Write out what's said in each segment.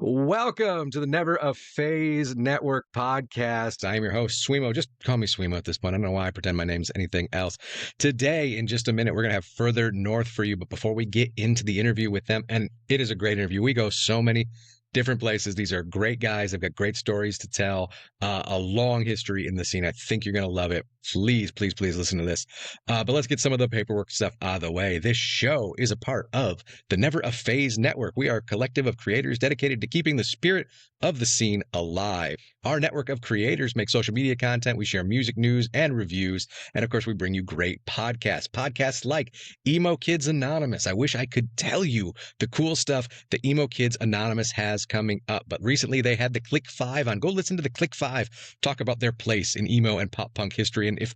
Welcome to the Never a Phase Network podcast. I am your host, Swimo. Just call me Swimo at this point. I don't know why I pretend my name's anything else. Today, in just a minute, we're going to have Further North for you. But before we get into the interview with them, and it is a great interview, we go so many different places. These are great guys. They've got great stories to tell, a long history in the scene. I think you're going to love it. Please listen to this. But let's get some of the paperwork stuff out of the way. This show is a part of the Never a Phase Network. We are a collective of creators dedicated to keeping the spirit of the scene alive. Our network of creators make social media content. We share music news and reviews. And of course, we bring you great podcasts. Podcasts like Emo Kids Anonymous. I wish I could tell you the cool stuff that Emo Kids Anonymous has coming up. But recently they had the Click 5 on. Go listen to the Click 5 talk about their place in emo and pop punk history and if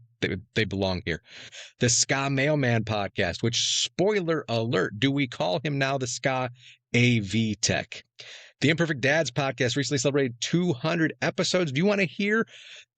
they belong here. The Ska Mailman podcast, which, spoiler alert, do we call him now the Ska AV Tech? The Imperfect Dads podcast recently celebrated 200 episodes. Do you want to hear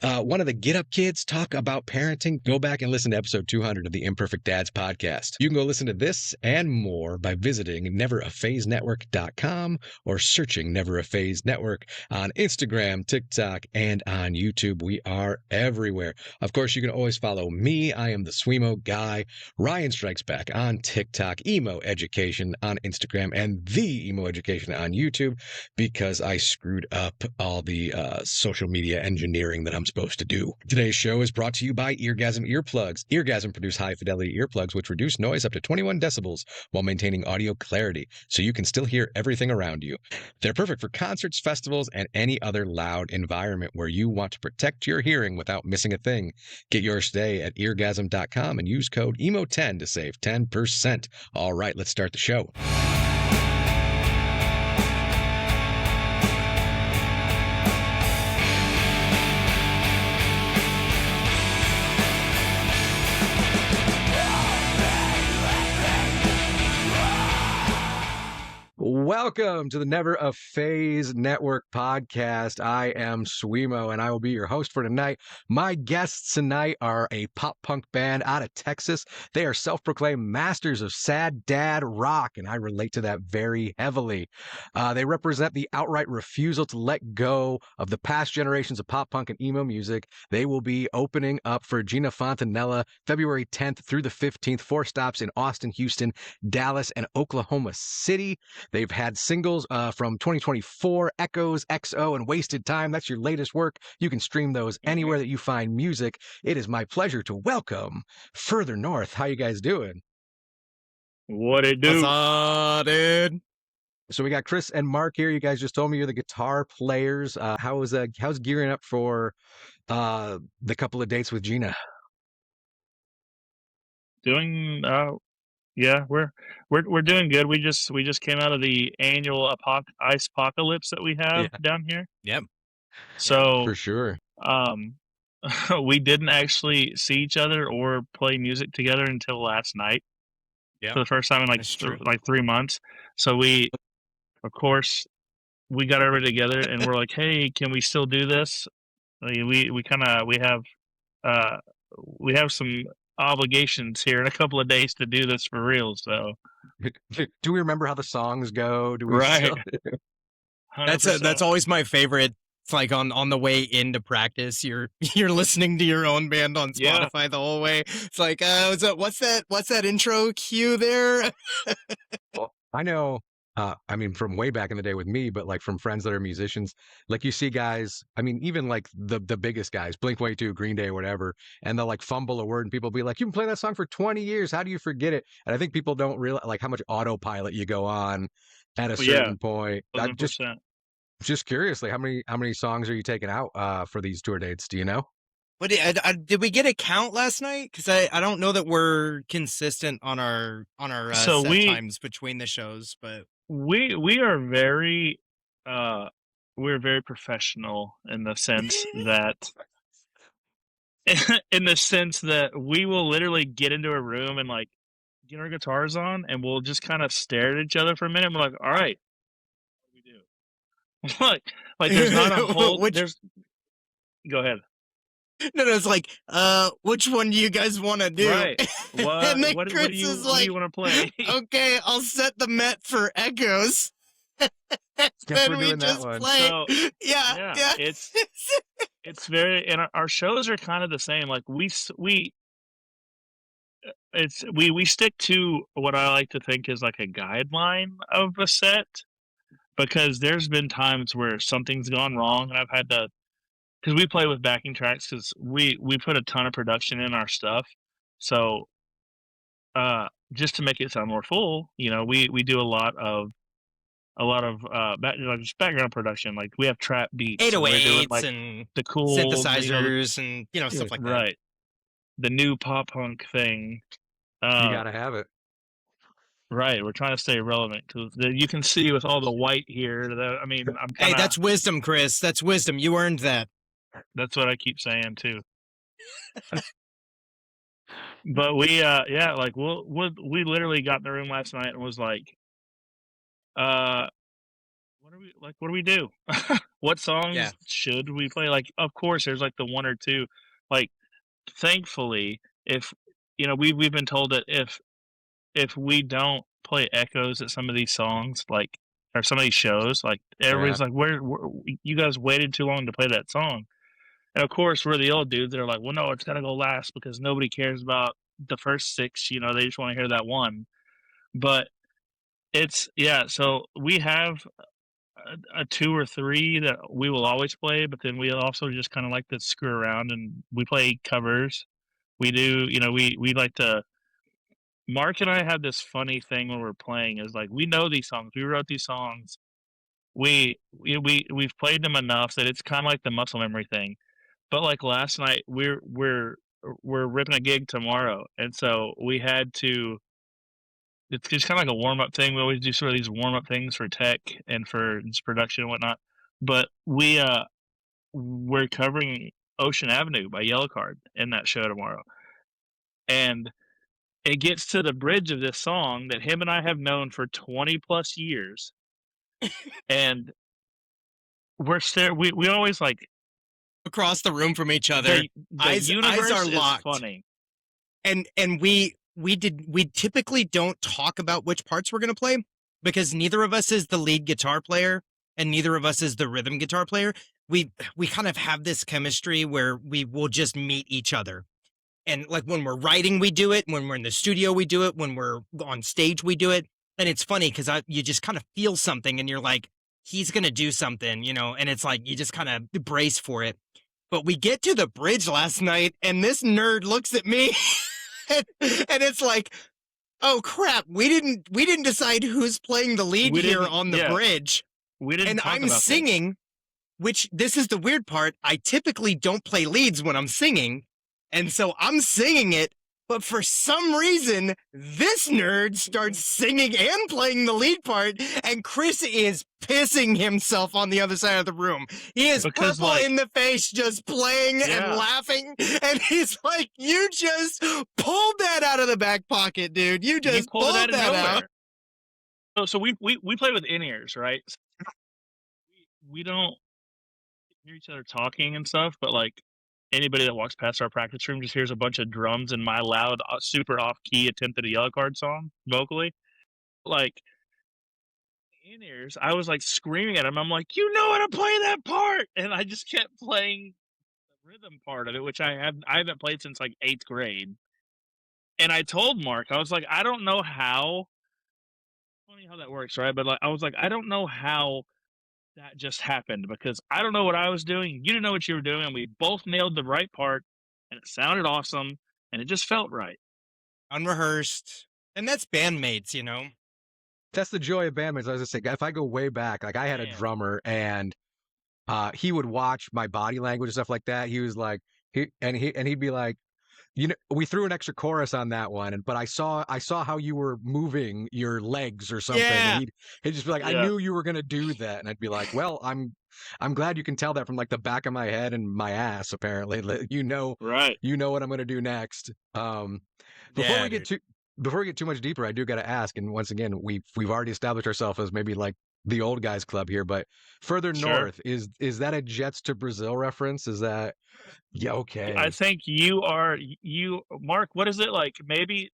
one of the Get Up Kids talk about parenting? Go back and listen to episode 200 of the Imperfect Dads podcast. You can go listen to this and more by visiting neveraphasenetwork.com or searching Never a Phase Network on Instagram, TikTok, and on YouTube. We are everywhere. Of course, you can always follow me. I am the Swimo guy. Ryan Strikes Back on TikTok, Emo Education on Instagram, and The Emo Education on YouTube, because I screwed up all the social media engineering that I'm supposed to do. Today's show is brought to you by Eargasm Earplugs. Eargasm produce high-fidelity earplugs which reduce noise up to 21 decibels while maintaining audio clarity, so you can still hear everything around you. They're perfect for concerts, festivals, and any other loud environment where you want to protect your hearing without missing a thing. Get yours today at eargasm.com and use code EMO10 to save 10%. All right, let's start the show. Welcome to the Never a Phase Network podcast. I am Swimo, and I will be your host for tonight. My guests tonight are a pop punk band out of Texas. They are self-proclaimed masters of sad dad rock, and I relate to that very heavily. They represent the outright refusal to let go of the past generations of pop punk and emo music. They will be opening up for Gina Fontanella February 10th through the 15th, 4 stops in Austin, Houston, Dallas, and Oklahoma City. They've had singles from 2024, Echoes, XO, and Wasted Time. That's your latest work. You can stream those anywhere that you find music. It is my pleasure to welcome Further North. How you guys doing? What it do? What's up, dude? So we got Chris and Mark here. You guys just told me you're the guitar players. How's gearing up for the couple of dates with Gina? Yeah, we're doing good. We just came out of the annual ice apocalypse that we have down here. Yep. So For sure. we didn't actually see each other or play music together until last night. Yeah. For the first time in like 3 months. So of course, we got everybody together and we're like, hey, can we still do this? We have some obligations here in a couple of days to do this for real. So Do we remember how the songs go? Do we right. That's always my favorite. It's like on the way into practice, you're listening to your own band on Spotify the whole way. It's like, what's that intro cue there? Well, I know. I mean, from way back in the day with me, but like from friends that are musicians, like you see guys, I mean, even like the biggest guys, Blink-182, Green Day, whatever, and they'll like fumble a word and people be like, you've been playing that song for 20 years. How do you forget it? And I think people don't realize like how much autopilot you go on at a certain point. I'm just curious, like how many songs are you taking out for these tour dates? Do you know? But did we get a count last night? Because I don't know that we're consistent on our set times between the shows, but we are very we're very professional in the sense that we will literally get into a room and like get our guitars on and we'll just kind of stare at each other for a minute and we're like, all right, what do we do? like there's not a whole go ahead. No, it's like, which one do you guys want to do? Right. And then What Chris do you is like, want to play? okay, I'll set the Met for Echoes. Guess we're we doing that just one. play. So, Yeah. it's very, and our shows are kind of the same. Like we stick to what I like to think is like a guideline of a set, because there's been times where something's gone wrong and I've had to, because we play with backing tracks, because we put a ton of production in our stuff. So just to make it sound more full, we do a lot of just background production. Like we have trap beats and we're doing 808s like and the cool synthesizers and stuff like that. right, the new pop punk thing. You gotta have it. Right, we're trying to stay relevant, because you can see with all the white here that, I mean, I'm kind Hey, of, that's wisdom, Chris. That's wisdom. You earned that. that's what I keep saying too. But like we literally got in the room last night and was like, what do we do? What songs Yeah. should we play? Like, of course there's like the one or two, like, thankfully, if we've been told that if we don't play echoes at some of these songs, like, or some of these shows, like, everybody's like, where you guys waited too long to play that song. And of course we're the old dudes that are like, well, no, it's got to go last because nobody cares about the first six, they just want to hear that one. But so we have a two or three that we will always play, but then we also just kind of like to screw around and we play covers. We do, we like to. Mark and I have this funny thing when we're playing, is like, we know these songs. We wrote these songs. We've played them enough that it's kind of like the muscle memory thing. But like last night, we're ripping a gig tomorrow, and so we had to. It's just kind of like a warm up thing. We always do sort of these warm up things for tech and for just production and whatnot. But we're covering Ocean Avenue by Yellowcard in that show tomorrow, and it gets to the bridge of this song that him and I have known for 20 plus years, and we always like across the room from each other. The universe are is locked. funny. And we typically don't talk about which parts we're going to play, because neither of us is the lead guitar player and neither of us is the rhythm guitar player. We kind of have this chemistry where we will just meet each other. And like when we're writing, we do it. When we're in the studio, we do it. When we're on stage, we do it. And it's funny because you just kind of feel something and you're like, he's going to do something, and it's like you just kind of brace for it. But we get to the bridge last night and this nerd looks at me and it's like, oh crap, we didn't decide who's playing the lead here on the bridge. We didn't. And I'm singing, which this is the weird part. I typically don't play leads when I'm singing. And so I'm singing it, but for some reason, this nerd starts singing and playing the lead part, and Chris is pissing himself on the other side of the room. He is purple in the face, just playing and laughing, and he's like, you just pulled that out of the back pocket, dude. You just pulled that out. So we play with in-ears, right? We don't hear each other talking and stuff, but like, anybody that walks past our practice room just hears a bunch of drums and my loud, super off-key attempt at a Yellowcard song vocally. Like, in ears, I was like screaming at him. I'm like, you know how to play that part, and I just kept playing the rhythm part of it, which I haven't played since like 8th grade. And I told Mark, I was like, I don't know how. Funny how that works, right? But like, I was like, I don't know how that just happened, because I don't know what I was doing. You didn't know what you were doing. And we both nailed the right part and it sounded awesome and it just felt right. Unrehearsed. And that's bandmates, That's the joy of bandmates. I was just saying, if I go way back, like I had a drummer and he would watch my body language and stuff like that. He was like, he'd be like, we threw an extra chorus on that one, but I saw how you were moving your legs or something. Yeah. And he'd just be like, I knew you were gonna do that, and I'd be like, well, I'm glad you can tell that from like the back of my head and my ass. Apparently, right? You know what I'm gonna do next. Before we get too much deeper, I do got to ask, and once again, we've already established ourselves as maybe like the old guys club here, but Further North, is that a Jets to Brazil reference? Is that? Yeah, okay. I think you Mark, what is it like? Maybe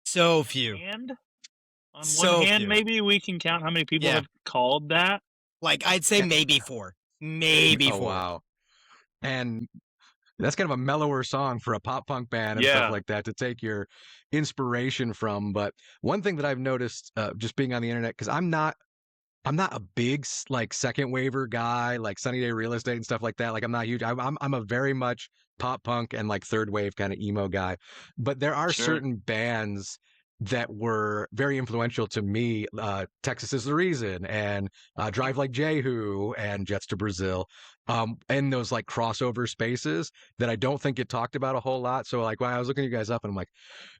so few. And On one hand, maybe we can count how many people have called that. Like, I'd say maybe 4. Maybe 4. Wow. And that's kind of a mellower song for a pop punk band and stuff like that to take your inspiration from. But one thing that I've noticed just being on the internet, because I'm not a big like second waver guy, like Sunny Day Real Estate and stuff like that. Like I'm not huge. I'm a very much pop punk and like third wave kind of emo guy. But there are certain bands that were very influential to me. Texas Is the Reason and Drive Like Jehu and Jets to Brazil. And those like crossover spaces that I don't think get talked about a whole lot. So like when I was looking you guys up and I'm like,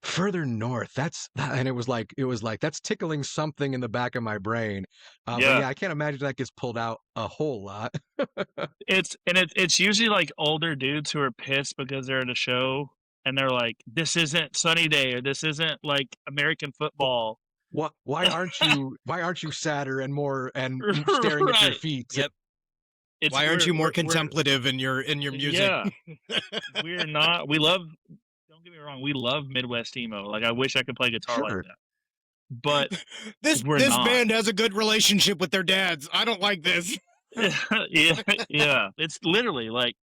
Further North, and it was like that's tickling something in the back of my brain. But yeah, I can't imagine that gets pulled out a whole lot. It's usually like older dudes who are pissed because they're at a show and they're like, this isn't Sunny Day or this isn't like American football. Why aren't you sadder and more and staring at your feet? Yep. Why aren't you more contemplative in your music? Yeah. We're not. We love, don't get me wrong, we love Midwest emo. Like I wish I could play guitar like that. But this band has a good relationship with their dads. I don't like this. yeah. It's literally like,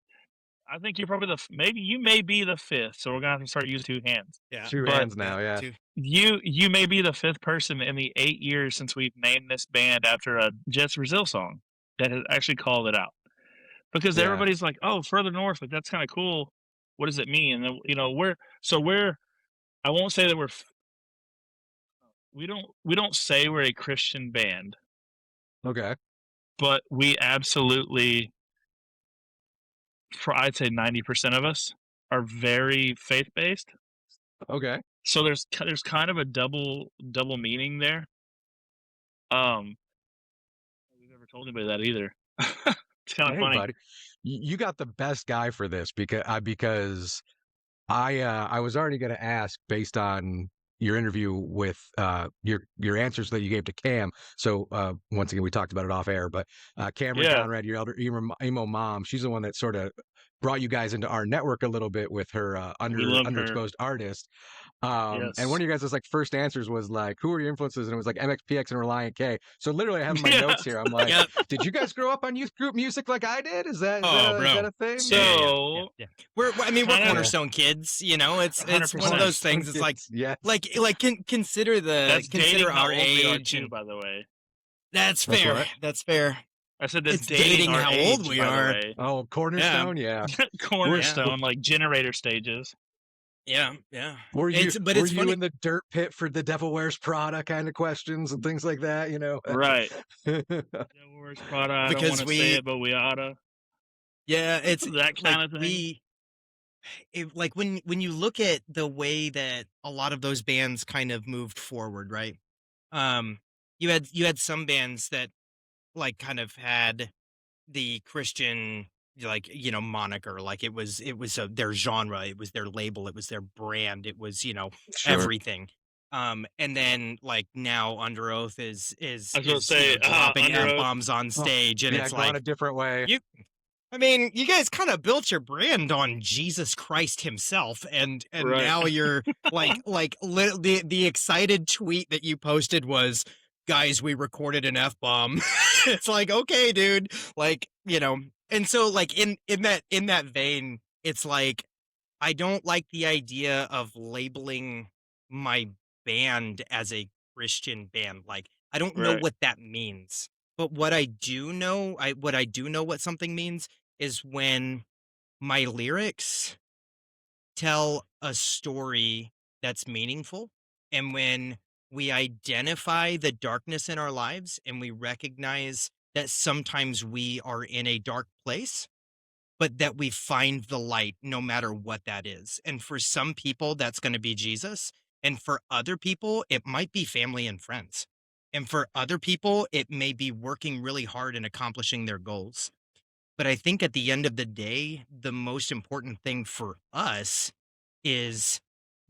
I think you're probably you may be the 5th, so we're gonna have to start using 2 hands. Yeah, 2 hands now. Yeah, you may be the 5th person in the 8 years since we've named this band after a Jets Brazil song that has actually called it out. Because everybody's like, oh, Further North, like that's kind of cool. What does it mean? And then, you know, I won't say that we don't say we're a Christian band. Okay. But we absolutely, I'd say 90% of us are very faith-based. Okay. So there's kind of a double meaning there. We've never told anybody that either. It's kind of funny. Buddy, you got the best guy for this because I was already going to ask based on your interview with your answers that you gave to Cam. So once again, we talked about it off air, but Cameron Conrad, your elder emo mom, she's the one that sort of brought you guys into our network a little bit with her underexposed artist. And one of you guys' like first answers was like, who are your influences? And it was like MXPX and Reliant K. So literally I have my notes here. I'm like, did you guys grow up on youth group music like I did? Is that a thing? So we're Cornerstone kids, you know, it's 100%. one of those things. It's like, consider our age too, by the way. That's fair. That's fair. I said it's dating how old we are. Oh, Cornerstone, yeah. Cornerstone, like generator stages. Yeah. Were you in the dirt pit for the Devil Wears Prada kind of questions and things like that, you know? Right. Devil Wears Prada, I don't want to say it, but we oughta. Yeah, it's that kind of thing. When you look at the way that a lot of those bands kind of moved forward, right? You had some bands that like kind of had the Christian, like, you know, moniker, like it was their genre, it was their label, it was their brand, it was, you know, everything. And then like now Under Oath is dropping F-bombs on stage, and it's like a different way. You guys kind of built your brand on Jesus Christ himself, and now you're the excited tweet that you posted was, guys, we recorded an F-bomb. It's like, okay, dude, like, you know. And so like in that vein, it's like, I don't like the idea of labeling my band as a Christian band. Like, I don't know what that means. But what I do know what something means is when my lyrics tell a story that's meaningful, and when we identify the darkness in our lives and we recognize that sometimes we are in a dark place, but that we find the light no matter what that is. And for some people, that's going to be Jesus. And for other people, it might be family and friends. And for other people, it may be working really hard and accomplishing their goals. But I think at the end of the day, the most important thing for us is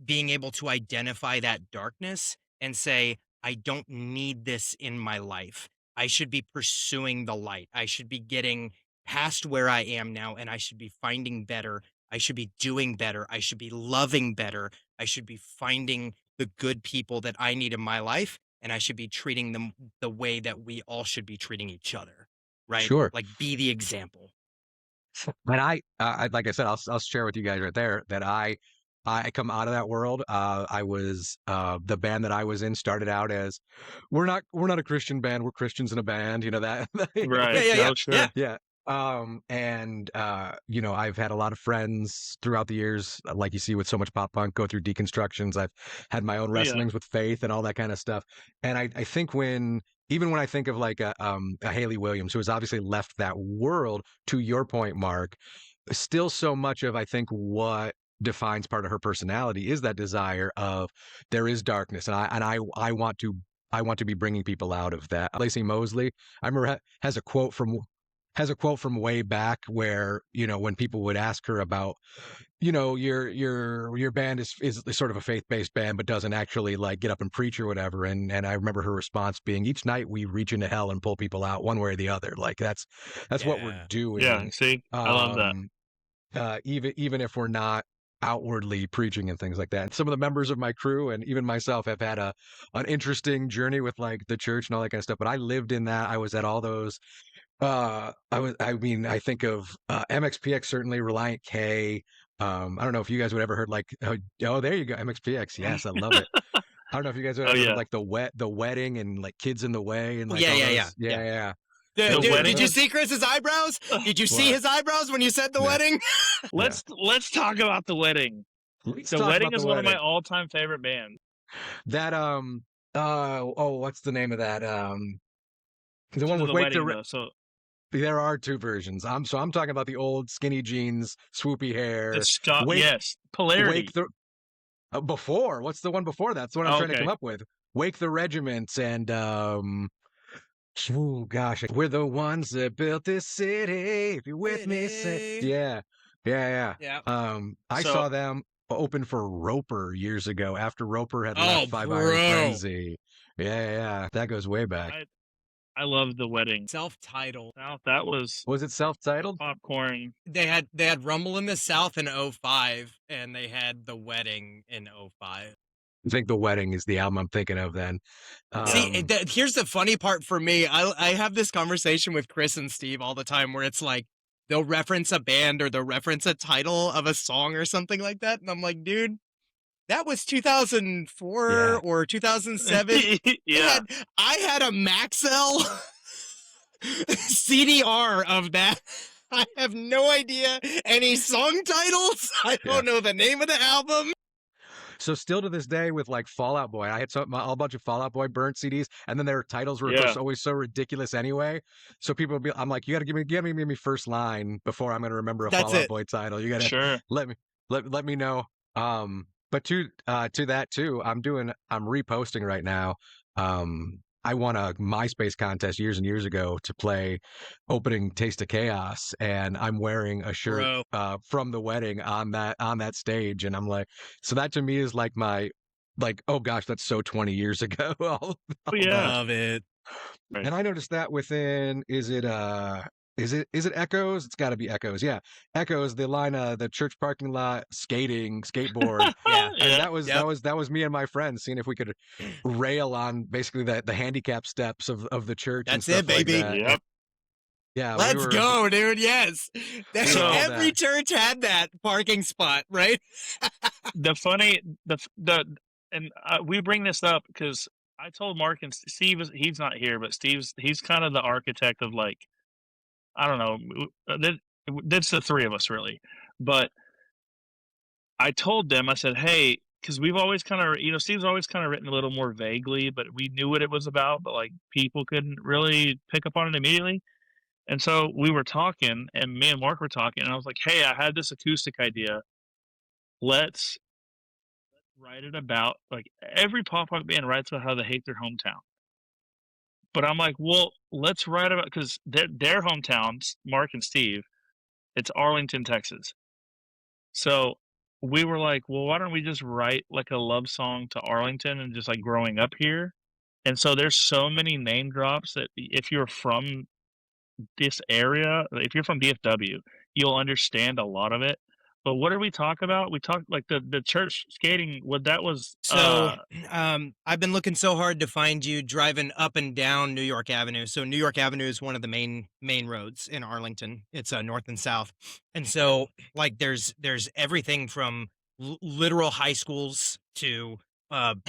being able to identify that darkness and say, I don't need this in my life. I should be pursuing the light. I should be getting past where I am now, and I should be finding better. I should be doing better. I should be loving better. I should be finding the good people that I need in my life. and I should be treating them the way that we all should be treating each other, right? Sure. Like, be the example. And like I said, I'll share with you guys right there that I come out of that world. I was the band that I was in started out as we're not a Christian band, we're Christians in a band, you know that. Right. Yeah. Oh, sure. Yeah. And you know, I've had a lot of friends throughout the years, like you see with so much pop punk, go through deconstructions. I've had my own wrestlings with faith and all that kind of stuff. And I think even when I think of like a Haley Williams, who has obviously left that world, to your point, Mark, still so much of I think what defines part of her personality is that desire of there is darkness, and I want to be bringing people out of that. Lacey Mosley, I remember has a quote from way back where, you know, when people would ask her about, you know, your band is sort of a faith-based band but doesn't actually like get up and preach or whatever, and I remember her response being, each night we reach into hell and pull people out one way or the other. Like that's what we're doing. Yeah, see, I love that. Even if we're not outwardly preaching and things like that. And some of the members of my crew and even myself have had an interesting journey with like the church and all that kind of stuff, but I lived in that. I was at all those. I think of MXPX, certainly Reliant K. I don't know if you guys would ever heard like, oh, there you go, MXPX. Yes, I love it. I don't know if you guys would ever heard like the wedding and like Kids in the Way and like yeah. Dude, did you see Chris's eyebrows? Did you see his eyebrows when you said the wedding? Let's talk about the wedding. The wedding is one of my all-time favorite bands. That what's the name of that? The one with Wake the so there are two versions. I'm talking about the old skinny jeans, swoopy hair. Yes, Polarity. Before, what's the one before that? That's what I'm trying to come up with. Wake the Regiment and oh gosh, we're the ones that built this city. If you're with me, say yeah. I saw them open for Roper years ago after Roper had left Five Iron Frenzy. Yeah, that goes way back. I love the wedding. Self-titled. That was it self-titled? Popcorn. They had Rumble in the South in 05, and they had the wedding in 05. I think the wedding is the album I'm thinking of then. See, here's the funny part for me. I have this conversation with Chris and Steve all the time where it's like they'll reference a band or they'll reference a title of a song or something like that. And I'm like, dude, that was 2004 or 2007. Yeah. I had a Maxell CDR of that. I have no idea any song titles. I don't know the name of the album. So still to this day with like Fall Out Boy, I had a bunch of Fall Out Boy burnt CDs, and then their titles were always so ridiculous anyway. So people would be, I'm like, you got to give me first line before I'm going to remember a Fall Out Boy title. You got to let me know. But to that too, I'm reposting right now. I won a MySpace contest years and years ago to play opening Taste of Chaos, and I'm wearing a shirt from the wedding on that stage, and I'm like, so that to me is like my oh gosh, that's so 20 years ago. Love it. And I noticed that within is it Echoes? It's got to be Echoes. Yeah, Echoes. The line, the church parking lot, skateboard. And that was me and my friends seeing if we could rail on basically the handicap steps of the church. That's and stuff it, baby. Like that. Yep. Yeah. Let's go, dude. Yes. Every church had that parking spot, right? We bring this up because I told Mark and Steve, he's not here, but he's kind of the architect of like, I don't know, that's the three of us really. But I told them, I said, hey, because we've always kind of, Steve's always kind of written a little more vaguely, but we knew what it was about, but like people couldn't really pick up on it immediately. And so we were talking, and me and Mark were talking, and I was like, hey, I had this acoustic idea. Let's write it about, like, every pop punk band writes about how they hate their hometown. But I'm like, well, let's write about, because their hometowns, Mark and Steve, it's Arlington, Texas. So we were like, well, why don't we just write like a love song to Arlington and just like growing up here? And so there's so many name drops that if you're from this area, if you're from DFW, you'll understand a lot of it. But what did we talk about? We talked like the church skating. What that was? So, I've been looking so hard to find you driving up and down New York Avenue. So New York Avenue is one of the main roads in Arlington. It's north and south, and so like there's everything from literal high schools to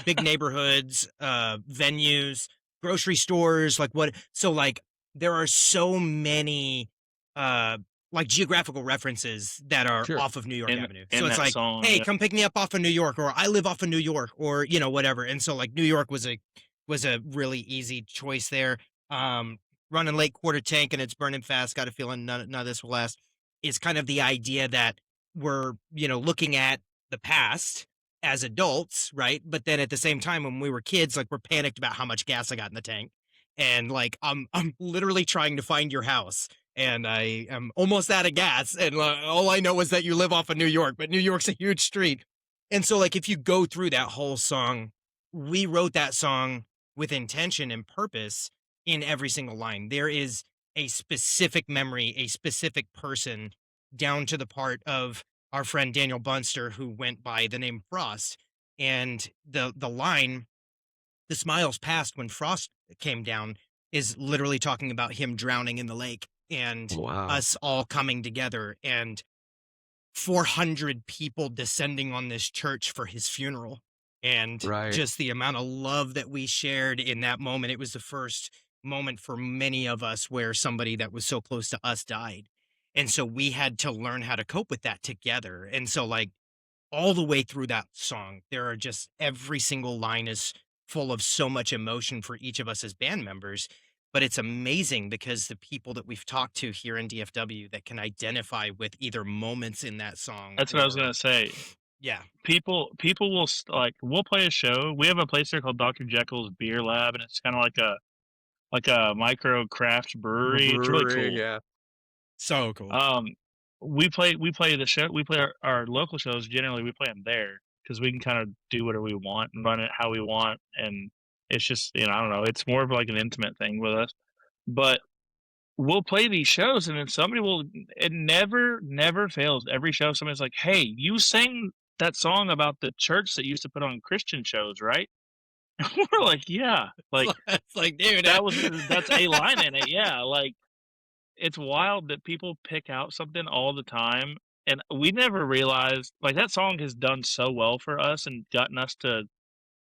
big neighborhoods, venues, grocery stores. Like what? So like there are so many like geographical references that are Sure. off of New York Avenue. in So it's that like, song, hey, yeah. come pick me up off of New York, or I live off of New York, or you know, whatever. And so like New York was a really easy choice there. Running late quarter tank and it's burning fast. Got a feeling none of this will last. Is kind of the idea that we're, you know, looking at the past as adults, right? But then at the same time, when we were kids, like we're panicked about how much gas I got in the tank, and like I'm literally trying to find your house, and I am almost out of gas, and all I know is that you live off of New York, but New York's a huge street. And so like if you go through that whole song, we wrote that song with intention and purpose in every single line. There is a specific memory, a specific person, down to the part of our friend Daniel Bunster, who went by the name Frost. And the line, the smiles passed when Frost came down, is literally talking about him drowning in the lake and Wow. us all coming together and 400 people descending on this church for his funeral. And Right. just the amount of love that we shared in that moment. It was the first moment for many of us where somebody that was so close to us died. And so we had to learn how to cope with that together. And so like all the way through that song, there are just every single line is full of so much emotion for each of us as band members. But it's amazing because the people that we've talked to here in DFW that can identify with either moments in that song. That's what I was gonna say. Yeah. People will like we'll play a show. We have a place there called Dr. Jekyll's Beer Lab, and it's kind of like a micro craft brewery. It's really cool. Yeah. So cool. We play the show. We play our local shows. Generally, we play them there because we can kind of do whatever we want and run it how we want, and it's just I don't know. It's more of like an intimate thing with us, but we'll play these shows, and then somebody will. It never fails. Every show, somebody's like, "Hey, you sang that song about the church that used to put on Christian shows, right?" And we're like, "Yeah." Like it's like, dude, that's a line in it. Yeah, like it's wild that people pick out something all the time, and we never realized like that song has done so well for us and gotten us to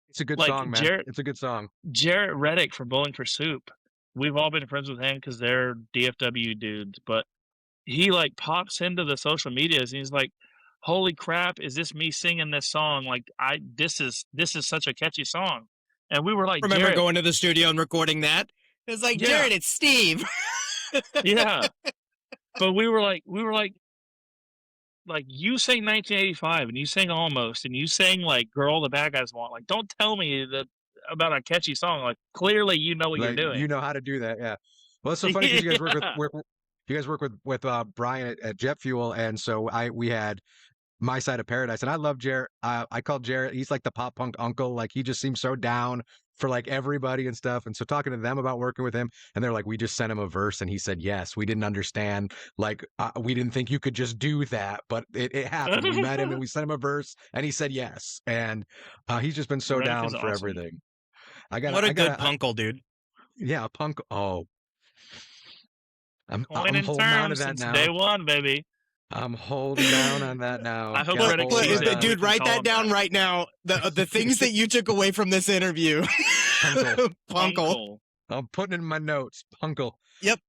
It's a good like song, man. It's a good song. Jarrett Reddick from Bowling for Soup. We've all been friends with him because they're DFW dudes, but he like pops into the social medias and he's like, "Holy crap, is this me singing this song? Like this is such a catchy song." And we were like, remember Jarrett, going to the studio and recording that? It's like, yeah. Jared, it's Steve. Yeah. But we were like you sang 1985 and you sang Almost and you sang like Girl the Bad Guys Want. Like, don't tell me that about a catchy song. Like, clearly you know what you're doing. You know how to do that, yeah. Well, it's so funny because you guys work with Brian at Jet Fuel, and so we had My Side of Paradise, and I love Jarrett. I call Jarrett. He's like the pop punk uncle. Like he just seems so down for like everybody and stuff. And so talking to them about working with him, and they're like, we just sent him a verse, and he said yes. We didn't understand. Like we didn't think you could just do that, but it happened. We met him and we sent him a verse, and he said yes. And he's just been so Reddick down is for awesome. everything. What a good punkle, dude. Yeah, punk. Oh, I'm Coin and holding on to terms that since now. day one, baby. I'm holding down on that now. I hope Gotta Reddick hold sees on. it. Dude, write that down right now. The things that you took away from this interview. Punkle. I'm putting it in my notes. Punkle. Yep.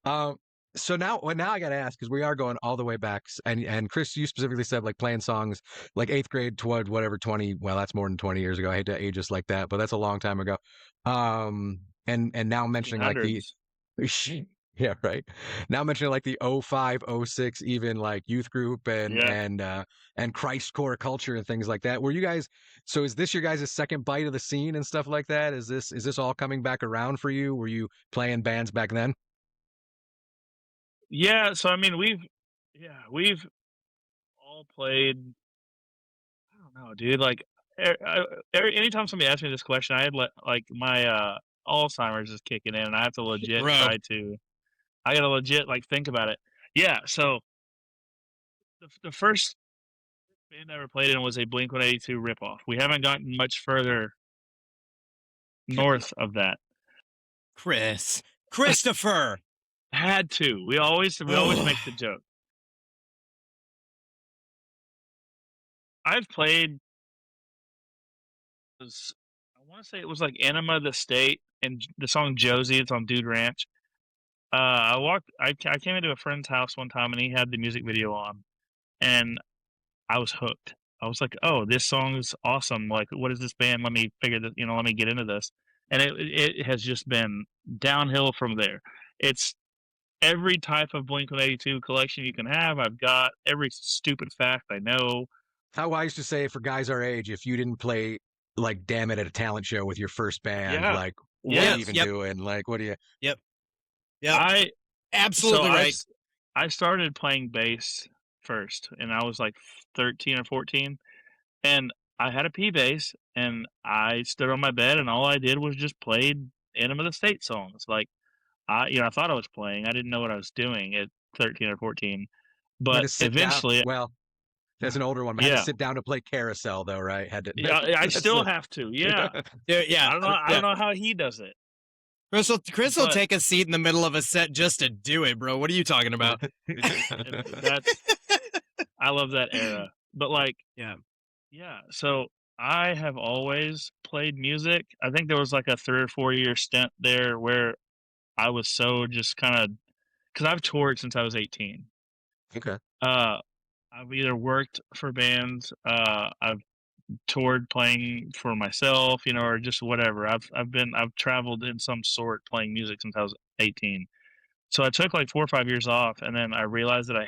So now I got to ask, because we are going all the way back, and Chris, you specifically said like playing songs like 8th grade to whatever 20. Well, that's more than 20 years ago. I hate to age us like that, but that's a long time ago. And now mentioning like the yeah, right. Now mentioning like the 05, 06, even like youth group and Christ core culture and things like that. Were you guys? So is this your guys' second bite of the scene and stuff like that? Is this all coming back around for you? Were you playing bands back then? Yeah, so I mean we've all played. I don't know, dude. Like anytime somebody asks me this question, I had like my Alzheimer's is kicking in, and I have to legit try to. I gotta legit like think about it. Yeah, so the first band I ever played in was a Blink-182 ripoff. We haven't gotten much further north of that. Christopher Had to. We always make the joke. I've played. I want to say it was like Enema of the State and the song Josie. It's on Dude Ranch. I came into a friend's house one time and he had the music video on, and I was hooked. I was like, "Oh, this song is awesome! Like, what is this band? Let me figure this. Let me get into this." And it has just been downhill from there. It's every type of Blink-182 collection you can have. I've got every stupid fact I know. How I used to say for guys our age, if you didn't play like "Damn It" at a talent show with your first band, like what are you even doing? Like, what do you? Yep. Absolutely right. I started playing bass first, and I was like 13 or 14, and I had a P bass, and I stood on my bed, and all I did was just played Enema of the State songs. Like I thought I was playing. I didn't know what I was doing at 13 or 14, but eventually, as an older one, I had to sit down to play Carousel, though, right? Yeah, I still have to. Yeah, yeah. I don't know how he does it. Chris will take a seat in the middle of a set just to do it, bro. What are you talking about? I love that era. But yeah. So I have always played music. I think there was like a 3 or 4 year stint there where I was so just kind of because I've toured since I was 18. Okay. I've either worked for bands, I've toured playing for myself, or just whatever. I've traveled in some sort playing music since I was 18. So I took like 4 or 5 years off, and then I realized that I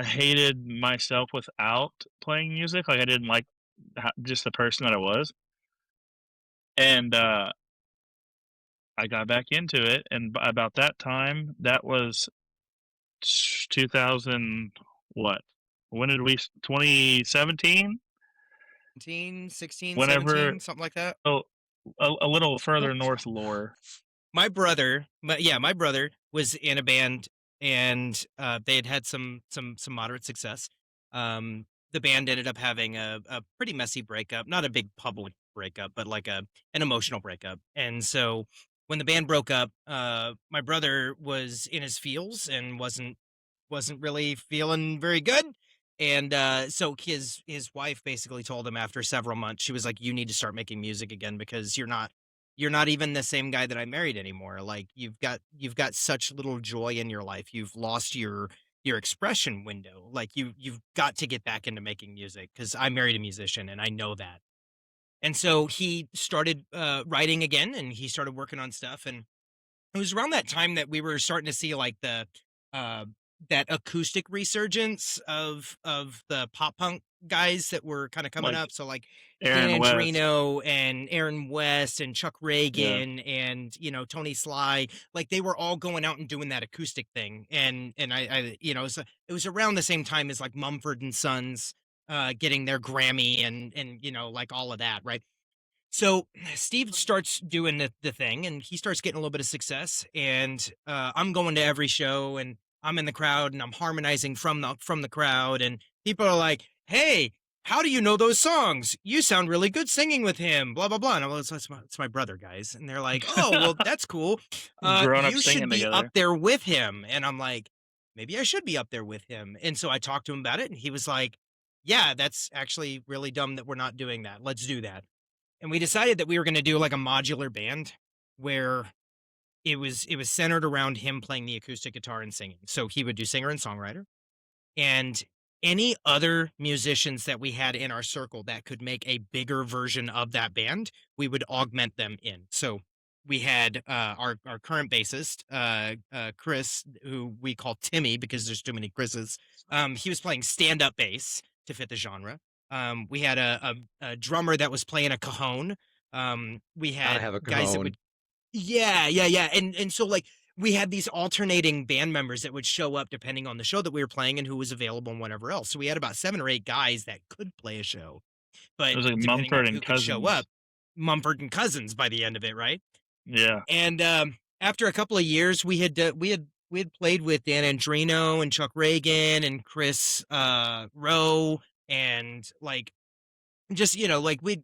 hated myself without playing music. Like I didn't like just the person that I was, and I got back into it. And about that time, that was 2000. What? When did we? 2017. 16, Whenever, 17, something like that. Oh, a little further north lore. My brother was in a band, and they had some moderate success. The band ended up having a pretty messy breakup, not a big public breakup, but like an emotional breakup. And so when the band broke up, my brother was in his feels and wasn't really feeling very good. And so his wife basically told him after several months, she was like, "You need to start making music again because you're not even the same guy that I married anymore. Like you've got such little joy in your life. You've lost your expression window. Like you've got to get back into making music because I married a musician and I know that." And so he started writing again, and he started working on stuff. And it was around that time that we were starting to see like the that acoustic resurgence of the pop punk guys that were kind of coming up. So like Dan Andrino and Aaron West and Chuck Reagan and Tony Sly, like they were all going out and doing that acoustic thing. And I so it was around the same time as like Mumford and Sons getting their Grammy and like all of that, right? So Steve starts doing the thing, and he starts getting a little bit of success, and I'm going to every show, and I'm in the crowd, and I'm harmonizing from the crowd, and people are like, "Hey, how do you know those songs? You sound really good singing with him." Blah blah blah. And I'm like, "It's my brother, guys." And they're like, "Oh, well, that's cool. You should be up there with him." And I'm like, "Maybe I should be up there with him." And so I talked to him about it, and he was like, "Yeah, that's actually really dumb that we're not doing that. Let's do that." And we decided that we were going to do like a modular band where it was centered around him playing the acoustic guitar and singing. So he would do singer and songwriter, and any other musicians that we had in our circle that could make a bigger version of that band, we would augment them in. So we had our current bassist, Chris, who we call Timmy because there's too many Chris's. He was playing stand-up bass to fit the genre. We had a drummer that was playing a cajon. We had have a guys that would, and so like we had these alternating band members that would show up depending on the show that we were playing and who was available and whatever else. So we had about 7 or 8 guys that could play a show, but it was like Mumford and Cousins. Show up, Mumford and Cousins by the end of it, right? Yeah. And after a couple of years, we had we had played with Dan Andrino and Chuck Reagan and Chris Rowe and like just like we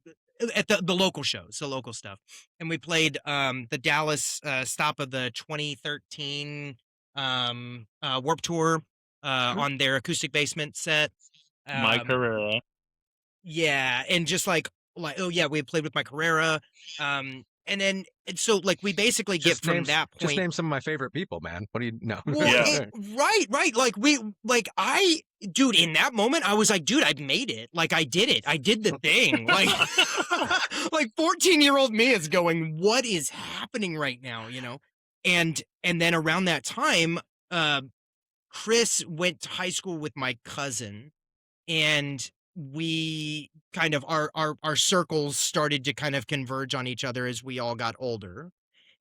at the local shows, the local stuff, and we played the Dallas stop of the 2013 Warp Tour on their Acoustic Basement set. Mike Um, Herrera. yeah, and just like oh yeah, we had played with Mike Herrera, and then and so like we basically get from that Just point. name some of my favorite people, man. What do you know? Well, Yeah. right. Dude, in that moment, I was like, dude, I made it. Like, I did it. I did the thing. Like, like 14-year-old me is going, what is happening right now? And then around that time, Chris went to high school with my cousin, and we kind of our circles started to kind of converge on each other as we all got older.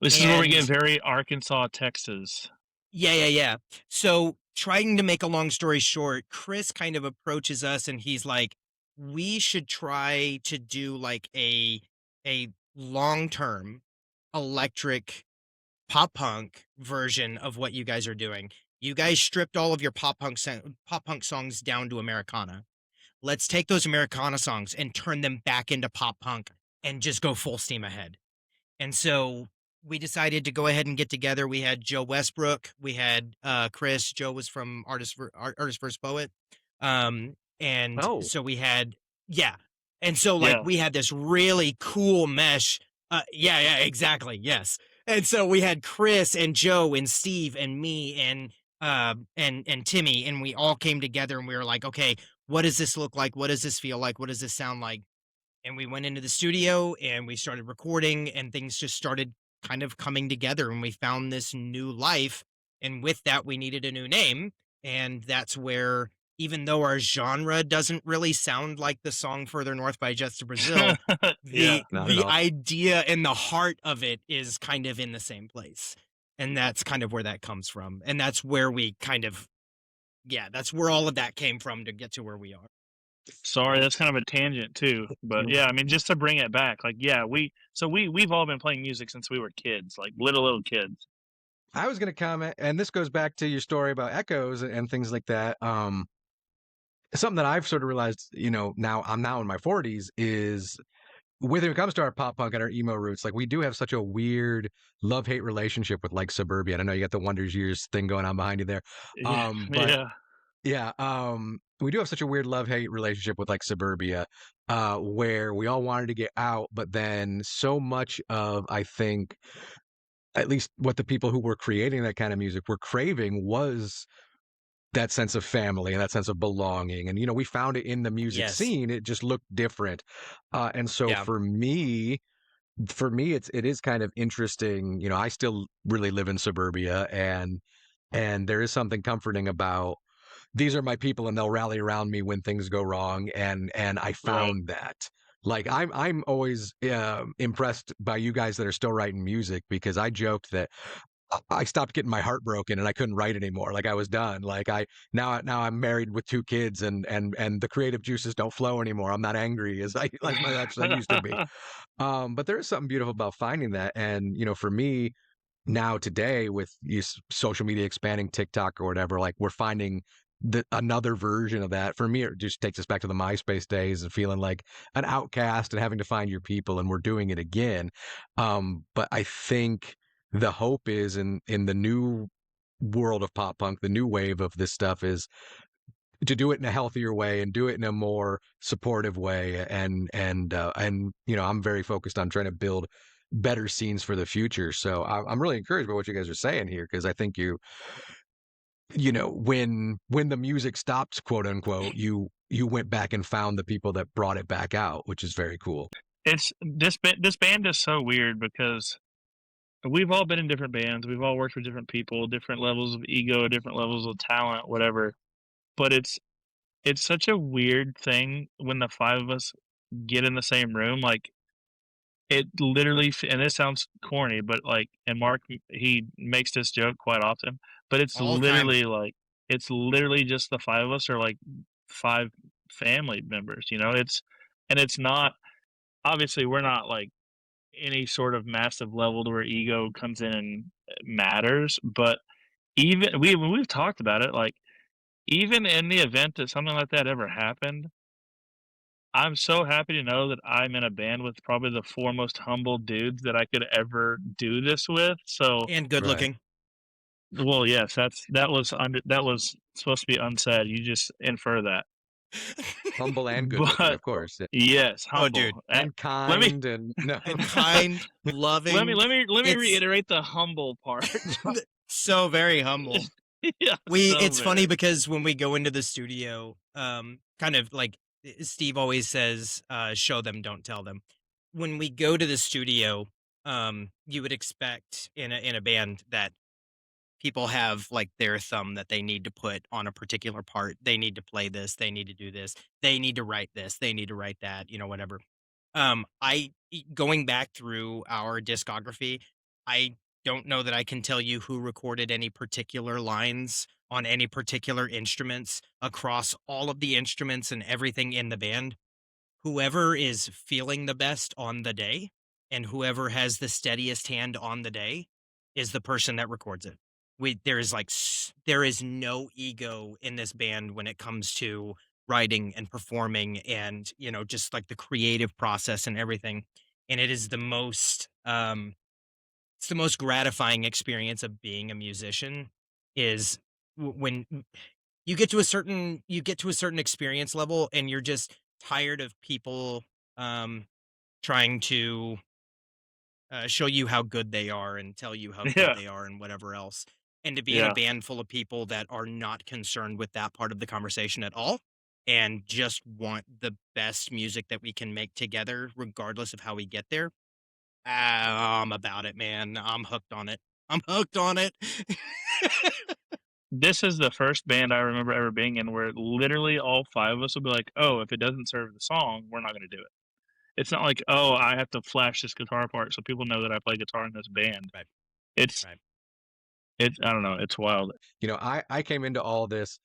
This is where we get And very Arkansas, Texas. Yeah. So, trying to make a long story short, Chris kind of approaches us and he's like, we should try to do like a long-term electric pop punk version of what you guys are doing. You guys stripped all of your pop punk songs down to Americana. Let's take those Americana songs and turn them back into pop punk and just go full steam ahead. And so we decided to go ahead and get together. We had Joe Westbrook, we had Chris. Joe was from Artist vs. Poet. And Oh. so we had, yeah. And so like Yeah. we had this really cool mesh. Yeah, exactly. Yes. And so we had Chris and Joe and Steve and me and Timmy, and we all came together and we were like, okay, what does this look like? What does this feel like? What does this sound like? And we went into the studio and we started recording, and things just started kind of coming together, and we found this new life. And with that, we needed a new name. And that's where, even though our genre doesn't really sound like the song Further North by Jets to Brazil, Yeah. the idea and the heart of it is kind of in the same place. And that's kind of where that comes from. And that's where we kind of, that's where all of that came from to get to where we are. Sorry, that's kind of a tangent too. But yeah, I mean, just to bring it back, like, yeah, we've all been playing music since we were kids, like little kids. I was going to comment, and this goes back to your story about echoes and things like that. Something that I've sort of realized, now I'm now in my 40s, is when it comes to our pop punk and our emo roots, like we do have such a weird love-hate relationship with like Suburbia. I know you got the Wonders Years thing going on behind you there. But Yeah. we do have such a weird love-hate relationship with like Suburbia, where we all wanted to get out, but then so much of, I think, at least what the people who were creating that kind of music were craving was that sense of family and that sense of belonging. And, we found it in the music scene. It just looked different. And so for me, it is kind of interesting. I still really live in Suburbia, and there is something comforting about, these are my people and they'll rally around me when things go wrong. And I found that. Like, I'm always impressed by you guys that are still writing music, because I joked that I stopped getting my heart broken and I couldn't write anymore. Like, I was done. Like, now I'm married with 2 kids, and the creative juices don't flow anymore. I'm not angry as I used to be. But there is something beautiful about finding that. And, for me now today, with social media expanding, TikTok or whatever, like we're finding another version of that. For me, it just takes us back to the MySpace days and feeling like an outcast and having to find your people, and we're doing it again. But I think the hope is in the new world of pop punk, the new wave of this stuff, is to do it in a healthier way and do it in a more supportive way. And I'm very focused on trying to build better scenes for the future. So I'm really encouraged by what you guys are saying here, because I think when the music stopped, quote unquote, you went back and found the people that brought it back out, which is very cool. It's this band is so weird because we've all been in different bands. We've all worked with different people, different levels of ego, different levels of talent, whatever. But it's such a weird thing when the 5 of us get in the same room. Like, it literally, and this sounds corny, but like, and Mark, he makes this joke quite often, but it's All the time. literally like, it's literally just the 5 of us are like 5 family members, and it's not, obviously we're not like any sort of massive level to where ego comes in and matters, but even we've talked about it, like, even in the event that something like that ever happened, I'm so happy to know that I'm in a band with probably the 4 most humble dudes that I could ever do this with, so And good Right. looking. well, yes, that was supposed to be unsaid, you just infer that. Humble and good looking, But of course. yes, Oh, dude. humble, And let me kind and no. And kind, loving. let me It's reiterate the humble part. so very humble. Yeah, so It's funny very. because when we go into the studio, kind of like Steve always says, show them, don't tell them. When we go to the studio, you would expect in a band that people have like their thumb that they need to put on a particular part. They need to play this, they need to do this, they need to write this, they need to write that, whatever. Going back through our discography, I don't know that I can tell you who recorded any particular lines on any particular instruments across all of the instruments and everything in the band. Whoever is feeling the best on the day and whoever has the steadiest hand on the day is the person that records it. There is there is no ego in this band when it comes to writing and performing and just like the creative process and everything. And it is it's the most gratifying experience of being a musician is when you get to a certain experience level and you're just tired of people um trying to show you how good they are and tell you how good Yeah, they are and whatever else, and to be in a yeah. band full of people that are not concerned with that part of the conversation at all and just want the best music that we can make together regardless of how we get there. I'm about it, man. I'm hooked on it. I'm hooked on it. This is the first band I remember ever being in where literally all 5 of us would be like, "Oh, if it doesn't serve the song, we're not gonna do it." It's not like, "Oh, I have to flash this guitar part so people know that I play guitar in this band." Right, It's right. it's I don't know, it's wild. I came into all this.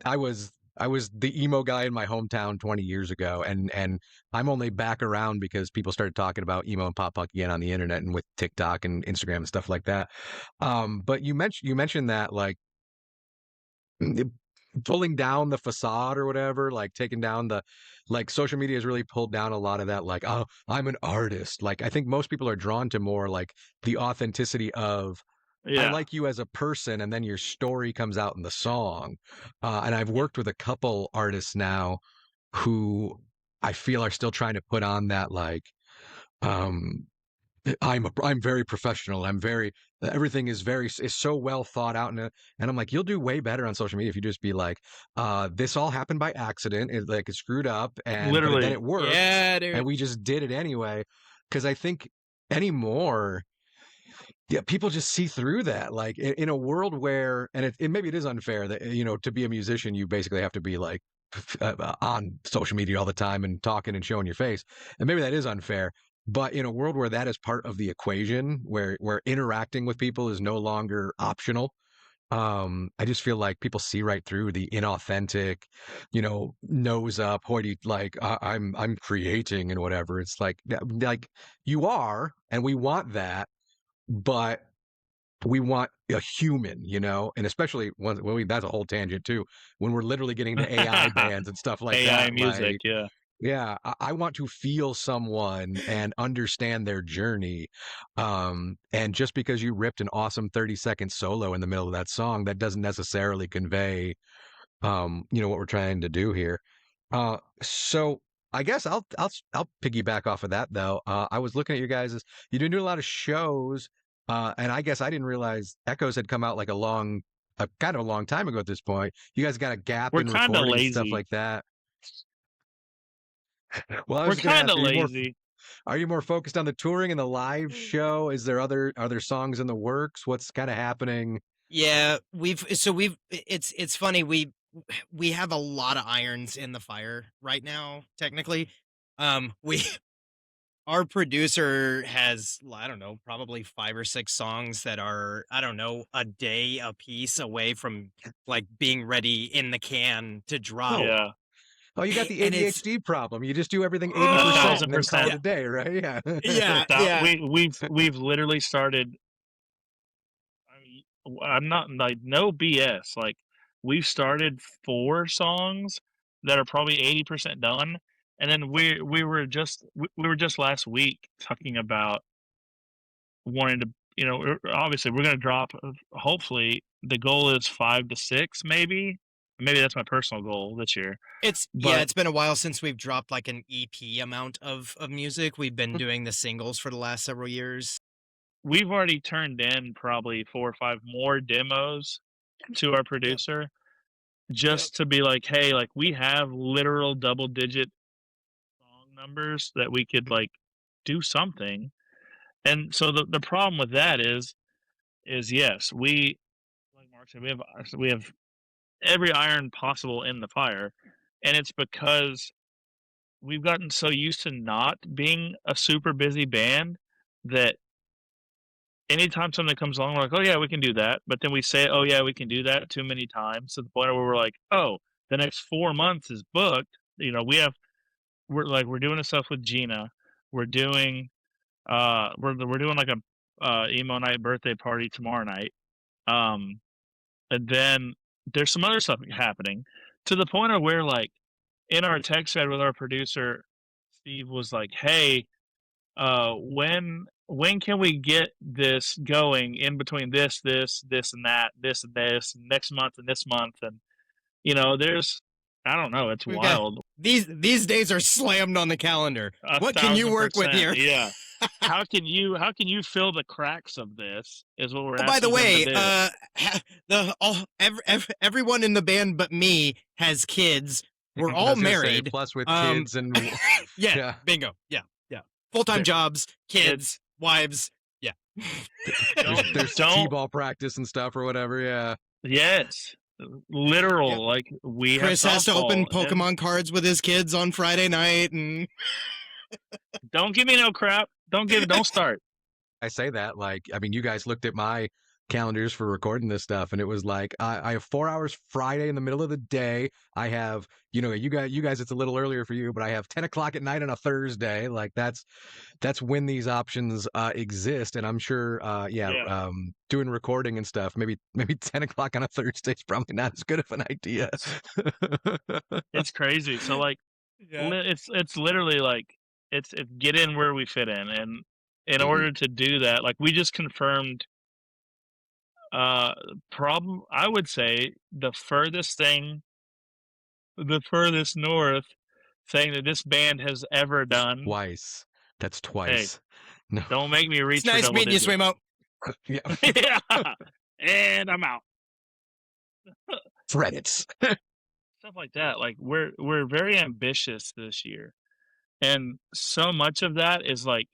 I was the emo guy in my hometown 20 years ago, and I'm only back around because people started talking about emo and pop punk again on the internet and with TikTok and Instagram and stuff like that. But you mentioned that like mm, pulling down the facade or whatever, like taking down the like social media has really pulled down a lot of that. Like, oh, I'm an artist. Like, I think most people are drawn to more like the authenticity of I Yeah, like you as a person, and then your story comes out in the song. And I've Yeah. worked with a couple artists now who I feel are still trying to put on that like um I'm very professional. I'm very everything is very is so well thought out and I'm like you'll do way better on social media if you just be like this all happened by accident. It screwed up and but then literally. it worked Yeah, and dude. we just did it anyway because I think anymore yeah, people just see through that. Like in a world where, and maybe it is unfair that to be a musician, you basically have to be like on social media all the time and talking and showing your face, and maybe that is unfair. But in a world where that is part of the equation, where interacting with people is no longer optional, I just feel like people see right through the inauthentic, nose up, hoity, like I'm creating and whatever. It's like you are, and we want that but we want a human, and especially when we that's a whole tangent too. When we're literally getting to AI bands and stuff like AI that, music, like yeah. yeah, I want to feel someone and understand their journey. And just because you ripped an awesome 30-second solo in the middle of that song, that doesn't necessarily convey what we're trying to do here. So I guess I'll piggyback off of that though. I was looking at you guys as you've been doing a lot of shows, and I guess I didn't realize Echoes had come out like a kind of a long time ago at this point. You guys got a gap We're in kinda recording and stuff lazy. like that. Well, I We're was just gonna kinda ask, lazy. are you more focused on the touring and the live show? Is there other songs in the works? What's kind of happening? Yeah, it's funny, we have a lot of irons in the fire right now, technically. We our producer has, I don't know, probably 5 or 6 songs that are, I don't know, a day a piece away from, like, being ready in the can to drop. Oh, Yeah, oh, you got the And it's ADHD problem. You just do everything 80% and then call it 1000%. yeah, a day, right? Yeah. yeah, Thou yeah. we've literally started. I mean, I'm not like no BS. Like we've started 4 songs that are probably 80% done, and then we were just last week talking about wanting to, obviously we're gonna drop. Hopefully, the goal is 5 to 6, maybe. Maybe that's my personal goal this year. But It's been a while since we've dropped like an EP amount of music. We've been doing the singles for the last several years. we've already turned in probably 4 or 5 more demos to our producer just to be like, hey, like we have literal double digit song numbers that we could like do something. And so the problem with that is yes, we like Mark said, we have every iron possible in the fire. And it's because we've gotten so used to not being a super busy band that anytime something comes along, we're like, oh yeah, we can do that. But then we say, oh yeah, we can do that too many times to the point where we're like, oh, the next 4 months is booked. We're doing the stuff with Gina. We're doing we're doing like a emo night birthday party tomorrow night. And then there's some other stuff happening to the point of where like in our text thread with our producer, Steve was like, hey, when can we get this going in between this and that, this and this, next month and this month? And there's I don't know, it's We've got wild. these days are slammed on the calendar. What can you work with 1000%, here? Yeah. How can you fill the cracks of this? Is what we're Oh, asking. by the way, them to do. everyone in the band but me has kids. We're I all was gonna say, married. plus with kids and Yeah, bingo. Yeah. Full-time jobs, kids, It's- wives. Yeah. there's Don't- t-ball practice and stuff or whatever. Yeah. Yes, literal. Yep. Like we Chris have has to open softball, and Pokemon cards with his kids on Friday night, and don't give me no crap. Don't start. I say that like, I mean, you guys looked at my calendars for recording this stuff, and it was like I have 4 hours Friday in the middle of the day. I have, you guys, it's a little earlier for you, but I have 10 o'clock at night on a Thursday. Like that's when these options exist, and I'm sure, doing recording and stuff, maybe 10 o'clock on a Thursday is probably not as good of an idea. It's crazy. So like, it's literally like it's get in where we fit in, and in order to do that, like we just confirmed. Problem, I would say the furthest north thing that this band has ever done. Twice. That's twice. No. Don't make me reach. it's nice for meeting you, digits. Swimo. Yeah. Yeah, and I'm out. Credits. Stuff like that. Like we're very ambitious this year, and so much of that is like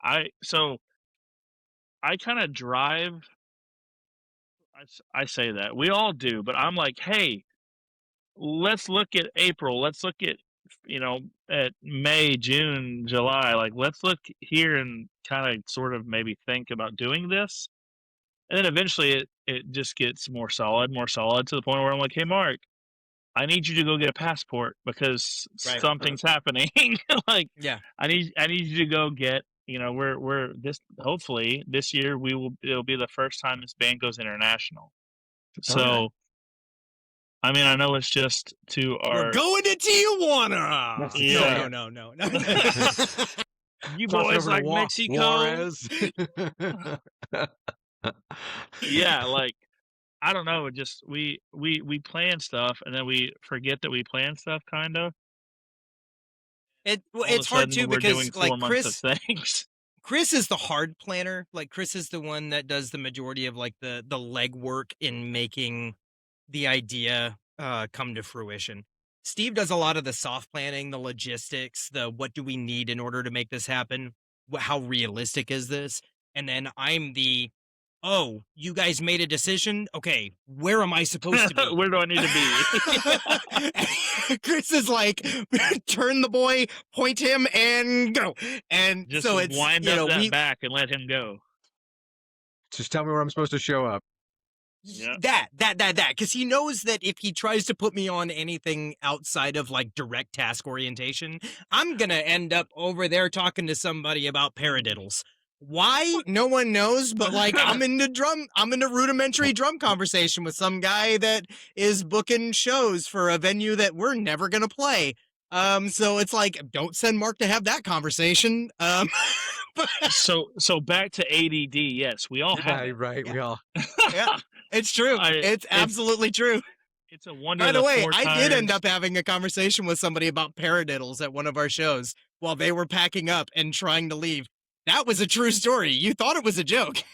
I kind of drive. I say that we all do, but I'm like, hey, let's look at April. Let's look at at May, June, July. Like let's look here and kind of sort of maybe think about doing this, and then eventually it just gets more solid to the point where I'm like, hey, Mark, I need you to go get a passport because something's happening. Like, Yeah. I need you to go get. We're this. Hopefully, this year it'll be the first time this band goes international. So, Okay. I mean, I know it's just to our. We're going to Tijuana. Yeah. No. You Crossing boys over to like Mexico? Juarez. Yeah, like I don't know. It just we plan stuff and then we forget that we plan stuff. Kind of. All of It's a hard sudden, too we're doing because 4 like months of things. Chris is the hard planner. Like Chris is the one that does the majority of like the legwork in making the idea come to fruition. Steve does a lot of the soft planning, the logistics, the what do we need in order to make this happen? How realistic is this? And then I'm the, oh, you guys made a decision? Okay, where am I supposed to be? Where do I need to be? Chris is like, turn the boy, point him, and go. And Just so it's, wind up that back and let him go. Just tell me where I'm supposed to show up. Yeah. That, because he knows that if he tries to put me on anything outside of like direct task orientation, I'm gonna end up over there talking to somebody about paradiddles. Why? No one knows, but like I'm in a rudimentary drum conversation with some guy that is booking shows for a venue that we're never gonna play. So it's like, don't send Mark to have that conversation. So back to ADD. Yes, we all have it. Right. Yeah. We all. Yeah, it's true. It's absolutely true. It's a wonder. By the way, 4 I did end tires- up having a conversation with somebody about paradiddles at one of our shows while they were packing up and trying to leave. That was a true story. You thought it was a joke.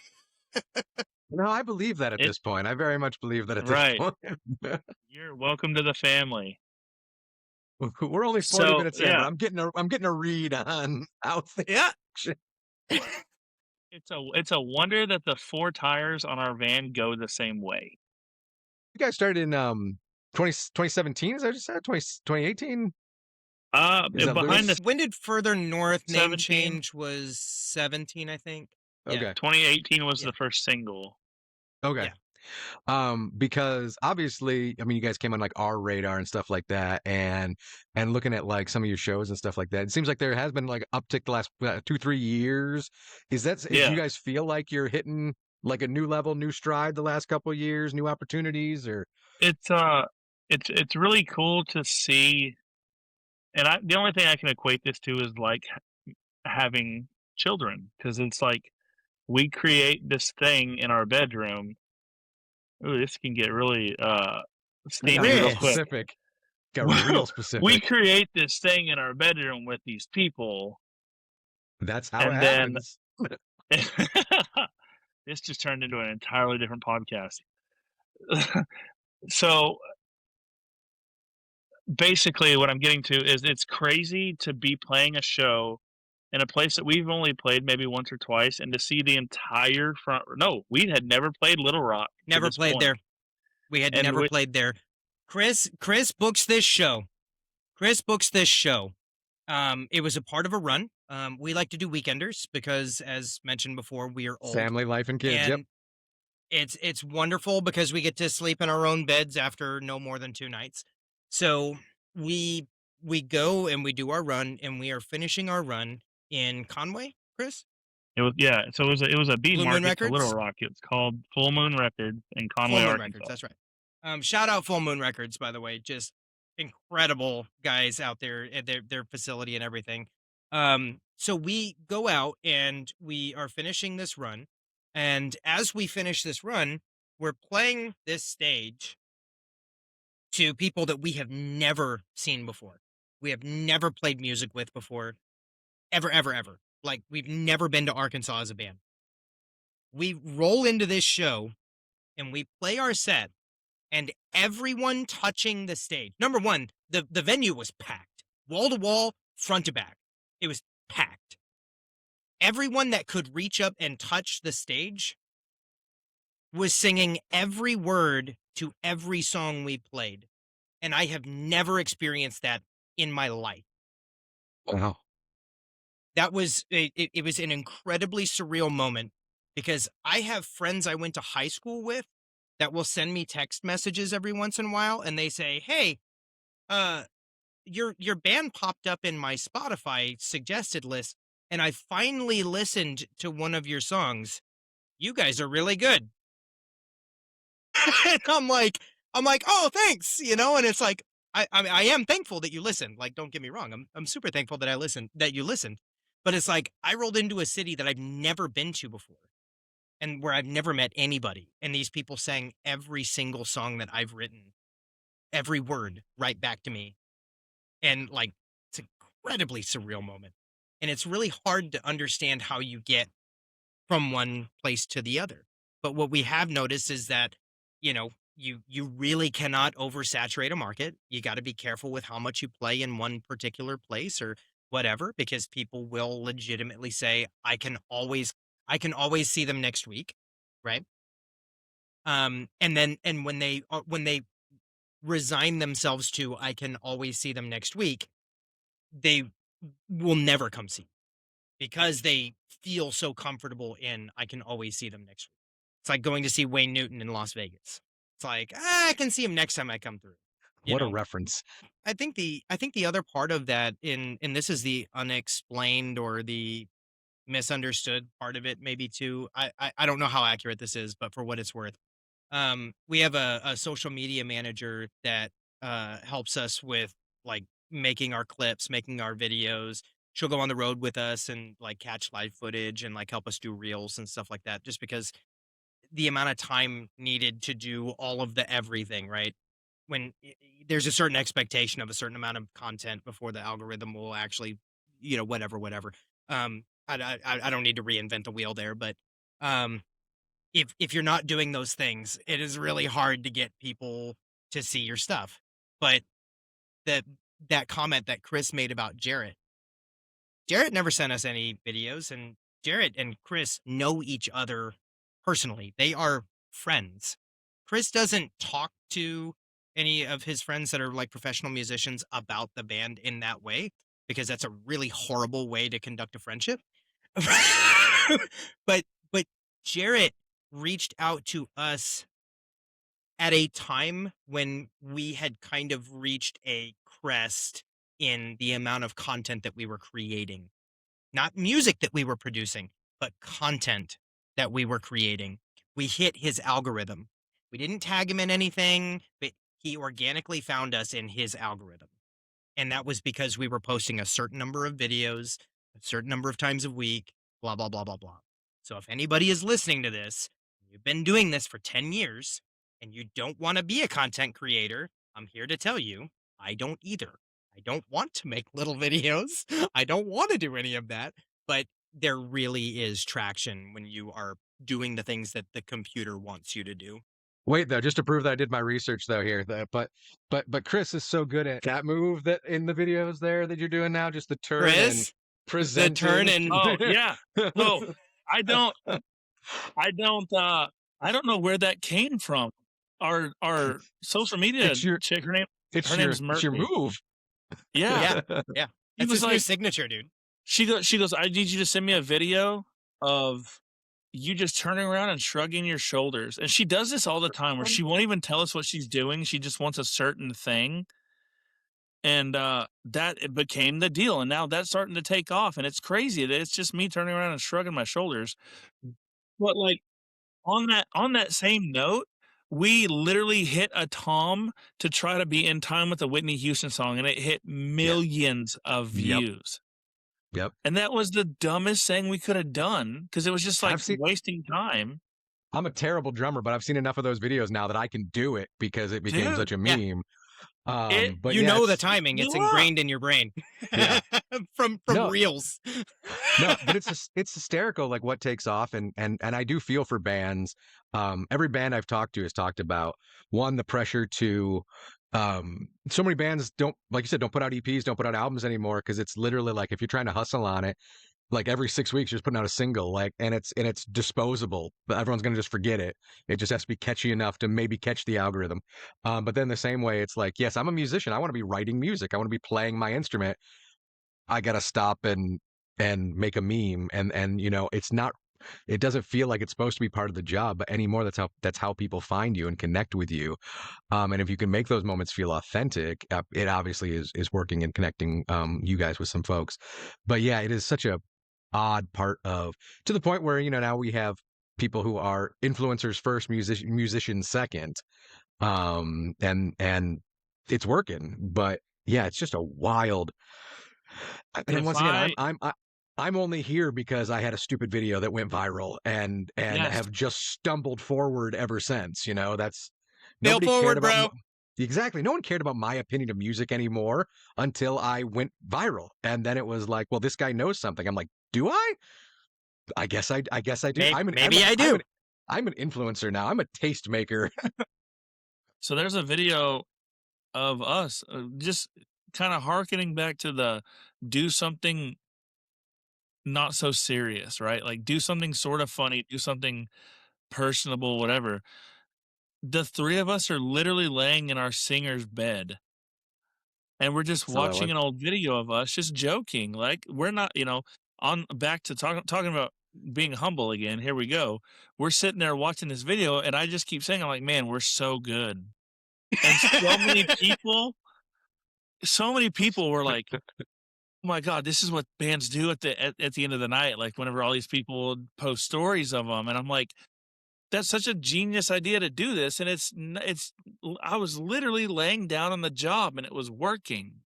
No, I believe that at this point. I very much believe that at this Right. point. You're welcome to the family. We're only 40 So, minutes in, yeah. but I'm getting a read on how things. Yeah. It's a wonder that the 4 tires on our van go the same way. You guys started in 2017, is that what you said? 2018? Is that Behind loose? the When did Further North name 17? change was 17, I think. Okay. Yeah. 2018 was Yeah. the first single. Okay. Yeah. Because obviously, I mean, you guys came on like our radar and stuff like that, and looking at like some of your shows and stuff like that, it seems like there has been like uptick the last 2-3 years. Do you guys feel like you're hitting like a new level, new stride the last couple of years, new opportunities, or? It's really cool to see, and the only thing I can equate this to is like having children, because it's like we create this thing in our bedroom. Ooh, this can get really steamy real quick. Specific. Got real specific. We create this thing in our bedroom with these people. That's how it happens. This just turned into an entirely different podcast. So basically what I'm getting to is it's crazy to be playing a show in a place that we've only played maybe once or twice, and to see the entire front. No, we had never played Little Rock. Never played there. We had never played there. Chris books this show. It was a part of a run. We like to do weekenders because, as mentioned before, we are old. Family life and kids. And it's wonderful because we get to sleep in our own beds after no more than 2 nights. So we go and we do our run, and we are finishing our run in Conway, Chris? So it was a B Blue Moon market to Records? Little Rock. It's called Full Moon Records in Conway, Full Moon Arkansas. Records, that's right. Shout out Full Moon Records, by the way. Just incredible guys out there at their facility and everything. So we go out and we are finishing this run. And as we finish this run, we're playing this stage to people that we have never seen before. We have never played music with before. Ever, ever, ever. Like, we've never been to Arkansas as a band. We roll into this show and we play our set, and everyone touching the stage. Number one, the venue was packed. Wall to wall, front to back. It was packed. Everyone that could reach up and touch the stage was singing every word to every song we played. And I have never experienced that in my life. Wow. That was, it was an incredibly surreal moment, because I have friends I went to high school with that will send me text messages every once in a while, and they say, hey, your band popped up in my Spotify suggested list, and I finally listened to one of your songs. You guys are really good. And I'm like, oh, thanks, and it's like, I am thankful that you listened. Like, don't get me wrong. I'm super thankful that you listened. But it's like, I rolled into a city that I've never been to before, and where I've never met anybody. And these people sang every single song that I've written, every word right back to me. And like, it's an incredibly surreal moment. And it's really hard to understand how you get from one place to the other. But what we have noticed is that, you really cannot oversaturate a market. You got to be careful with how much you play in one particular place or whatever, because people will legitimately say, I can always see them next week. Right. And when they resign themselves to, I can always see them next week, they will never come see you, because they feel so comfortable in, I can always see them next week. It's like going to see Wayne Newton in Las Vegas. It's like, I can see him next time I come through. What a reference. I think the other part of that, and this is the unexplained or the misunderstood part of it maybe too. I don't know how accurate this is, but for what it's worth, we have a social media manager that helps us with like making our clips, making our videos. She'll go on the road with us and like catch live footage and like help us do reels and stuff like that, just because the amount of time needed to do all of the everything, right? When there's a certain expectation of a certain amount of content before the algorithm will actually, whatever. I don't need to reinvent the wheel there, but um, if you're not doing those things, it is really hard to get people to see your stuff. But that that comment that Chris made about Jarrett never sent us any videos, and Jarrett and Chris know each other personally. They are friends. Chris doesn't talk to any of his friends that are like professional musicians about the band in that way, because that's a really horrible way to conduct a friendship. but Jarrett reached out to us at a time when we had kind of reached a crest in the amount of content that we were creating. Not music that we were producing, but content that we were creating. We hit his algorithm. We didn't tag him in anything, but he organically found us in his algorithm. And that was because we were posting a certain number of videos, a certain number of times a week, blah, blah, blah, blah, blah. So if anybody is listening to this, you've been doing this for 10 years, and you don't want to be a content creator, I'm here to tell you, I don't either. I don't want to make little videos. I don't want to do any of that. But there really is traction when you are doing the things that the computer wants you to do. Wait, though, just to prove that I did my research though here, but Chris is so good at that move that in the videos there that you're doing now, just the turn and Chris, the presenting. turn and Oh yeah. So I don't know where that came from. Our social media It's your- chick, her name's it's your Murphy. move. yeah. He That's was his new like, signature, dude. she goes, I need you to send me a video of you just turning around and shrugging your shoulders. And she does this all the time where she won't even tell us what she's doing. She just wants a certain thing. And that it became the deal. And now that's starting to take off. And it's crazy that it's just me turning around and shrugging my shoulders. But like on that same note, we literally hit a tom to try to be in time with the Whitney Houston song, and it hit millions of views. Yep. And that was the dumbest thing we could have done, because it was just like wasting time. I'm a terrible drummer, but I've seen enough of those videos now that I can do it because it became such a meme. But the timing, it's ingrained in your brain. Yeah. from reels. No, but it's hysterical like what takes off, and I do feel for bands. Every band I've talked to has talked about the pressure to so many bands don't, like you said, don't put out EPs, don't put out albums anymore, because it's literally like if you're trying to hustle on it, like every 6 weeks you're just putting out a single, like, and it's disposable, but everyone's gonna just forget it. It just has to be catchy enough to maybe catch the algorithm. But then the same way, it's like, yes, I'm a musician, I want to be writing music, I want to be playing my instrument. I gotta stop and make a meme, and it's not, it doesn't feel like it's supposed to be part of the job, but anymore that's how people find you and connect with you. And if you can make those moments feel authentic, it obviously is working and connecting you guys with some folks. But yeah, it is such a odd part of, to the point where now we have people who are influencers first, musicians second, and it's working. But yeah, it's just a wild. And once again, I'm only here because I had a stupid video that went viral, and have just stumbled forward ever since. That's Fail forward, bro. Exactly. No one cared about my opinion of music anymore until I went viral, and then it was like, well, this guy knows something. I'm like, do I? I guess I do. I do. I'm an influencer now. I'm a tastemaker. So there's a video of us just kind of hearkening back to the do something not so serious, right? Like do something sort of funny, do something personable, whatever. The three of us are literally laying in our singer's bed, and we're just watching an old video of us just joking. Like we're not, on back to talking about being humble again. Here we go. We're sitting there watching this video, and I just keep saying, I'm like, man, we're so good. And so many people were like, oh my god, this is what bands do at the end of the night, like, whenever all these people post stories of them, and I'm like, "That's such a genius idea to do this," and I was literally laying down on the job, and it was working.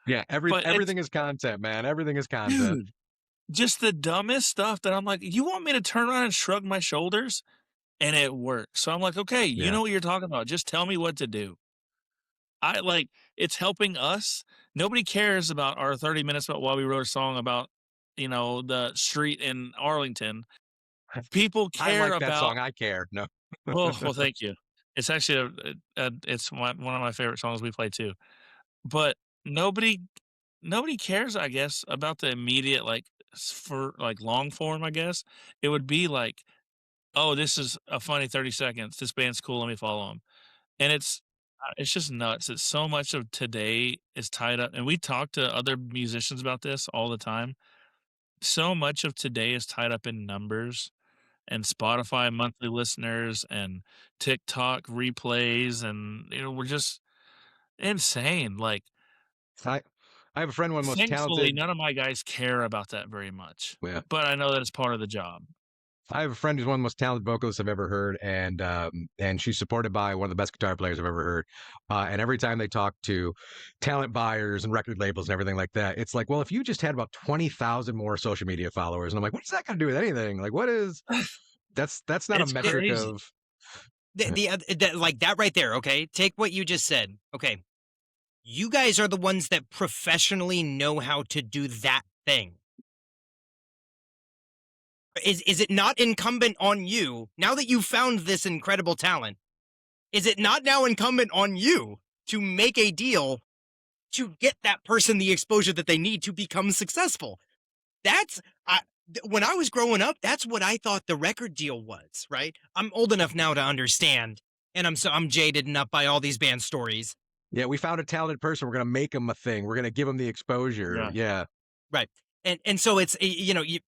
Yeah, But it's everything is content, man. Everything is content. dude, just the dumbest stuff that I'm like, "You want me to turn around and shrug my shoulders?" And it works. So I'm like, "Okay, you Yeah. know what you're talking about, just tell me what to do." I like, it's helping us. Nobody cares about our 30 minutes about why we wrote a song about, the street in Arlington. People I care like that about song. I care. No. well, thank you. It's actually it's one of my favorite songs we play too. But nobody nobody cares, I guess, about the immediate, like, for, like, long form, I guess. It would be like, "Oh, this is a funny 30 seconds. This band's cool, let me follow them." And it's just nuts that so much of today is tied up, and we talk to other musicians about this all the time. So much of today is tied up in numbers and Spotify monthly listeners and TikTok replays, and, we're just insane, like, I I have a friend, one of the most thankfully, talented. none of my guys care about that very much, Yeah. but I know that it's part of the job. I have a friend who's one of the most talented vocalists I've ever heard, and she's supported by one of the best guitar players I've ever heard. And every time they talk to talent buyers and record labels and everything like that, it's like, well, if you just had about 20,000 more social media followers, and I'm like, what does that got to do with anything? Like, what is that's not a It's metric crazy. of. Like that right there, okay? Take what you just said. Okay. You guys are the ones that professionally know how to do that thing. Is it not incumbent on you, now that you've found this incredible talent, is it not now incumbent on you to make a deal to get that person the exposure that they need to become successful? That's when I was growing up, that's what I thought the record deal was, right? I'm old enough now to understand, and I'm jaded enough by all these band stories. Yeah, we found a talented person. We're gonna make them a thing. We're gonna give them the exposure. Yeah. Yeah, Right. And so it's you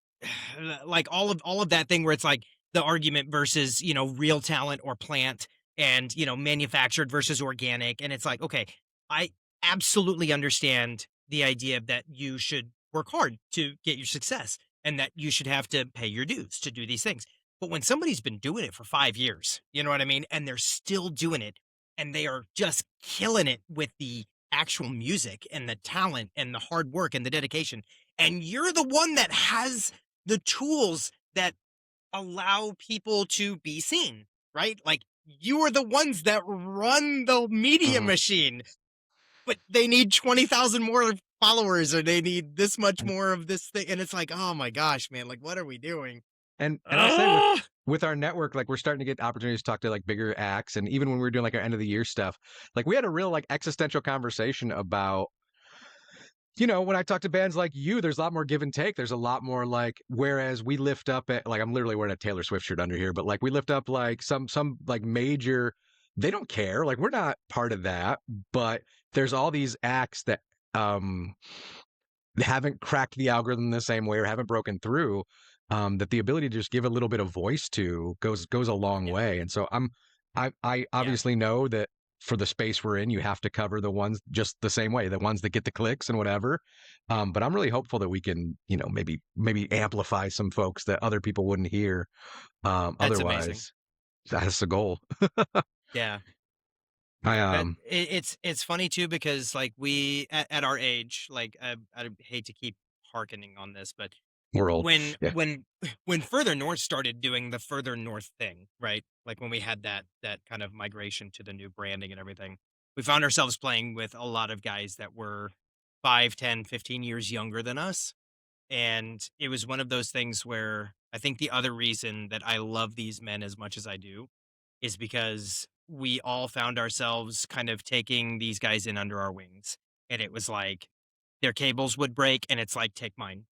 like all of that thing where it's like the argument versus, real talent or plant and, manufactured versus organic, and it's like, okay, I absolutely understand the idea that you should work hard to get your success and that you should have to pay your dues to do these things. But when somebody's been doing it for 5 years, you know what I mean, and they're still doing it and they are just killing it with the actual music and the talent and the hard work and the dedication. And you're the one that has the tools that allow people to be seen, right? Like you are the ones that run the media mhm. machine, but they need 20,000 more followers or they need this much and more of this thing. And it's like, oh my gosh, man, like what are we doing? and I'll say Ah! with our network, like we're starting to get opportunities to talk to like bigger acts, and even when we were doing like our end of the year stuff, like we had a real like existential conversation about, when I talk to bands like you, there's a lot more give and take. There's a lot more like, whereas we lift up at, like, I'm literally wearing a Taylor Swift shirt under here, but like we lift up like some like major, they don't care. Like we're not part of that, but there's all these acts that um haven't cracked the algorithm the same way or haven't broken through. That the ability to just give a little bit of voice to goes a long Yeah. way. And so I Yeah. obviously know that for the space we're in, you have to cover the ones just the same way, the ones that get the clicks and whatever. But I'm really hopeful that we can, maybe amplify some folks that other people wouldn't hear. That's amazing. Otherwise, that's the goal. Yeah. I But it's funny too because like we at our age, like I hate to keep harkening on this, but we're old. when Yeah. when when Further North started doing the Further North thing, right? Like when we had that kind of migration to the new branding and everything, we found ourselves playing with a lot of guys that were 5, 10, 15 years younger than us. And it was one of those things where I think the other reason that I love these men as much as I do is because we all found ourselves kind of taking these guys in under our wings. And it was like their cables would break, and it's like, take mine.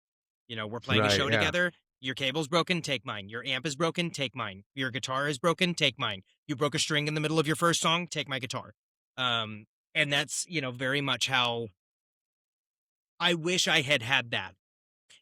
We're playing a Right. show Yeah. together. Your cable's broken, take mine. Your amp is broken, take mine. Your guitar is broken, take mine. You broke a string in the middle of your first song, take my guitar. Um, and that's, very much how I wish I had had that.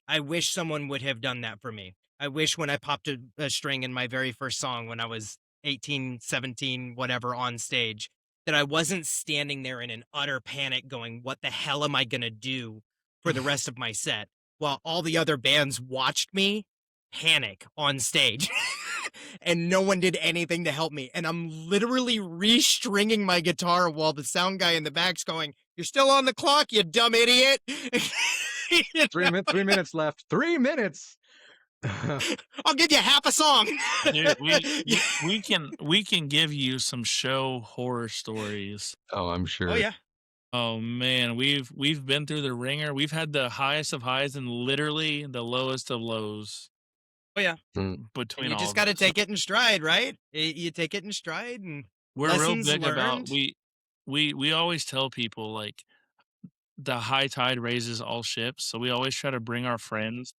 I wish someone would have done that for me. I wish when I popped a string in my very first song when I was 18, 17, whatever on stage, that I wasn't standing there in an utter panic going, what the hell am I going to do for the rest of my set? While all the other bands watched me panic on stage. And no one did anything to help me. And I'm literally restringing my guitar while the sound guy in the back's going, "You're still on the clock, you dumb idiot." 3 minutes left. 3 minutes. I'll give you half a song. Dude, we can give you some show horror stories. Oh, I'm sure. Oh yeah. Oh man, we've been through the ringer. We've had the highest of highs and literally the lowest of lows. Oh yeah. Between and you all just of got to it. take it in stride, right? You take it in stride, and We're real lessons big about learned. we always tell people like the high tide raises all ships. So we always try to bring our friends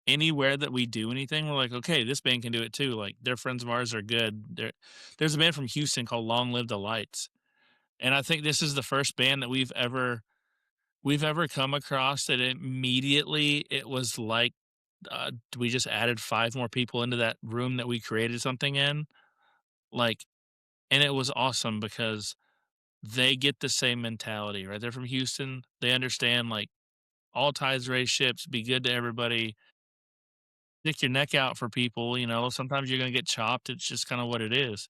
anywhere that we do anything. We're like, okay, this band can do it too. Like their friends of ours are good. There's a band from Houston called Long Live the Lights, and I think this is the first band that we've ever come across that immediately it was like we just added 5 more people into that room that we created something in, like, and it was awesome because they get the same mentality, right? They're from Houston. They understand like all tides raise ships, be good to everybody, stick your neck out for people, you know. Sometimes you're gonna get chopped. It's just kind of what it is.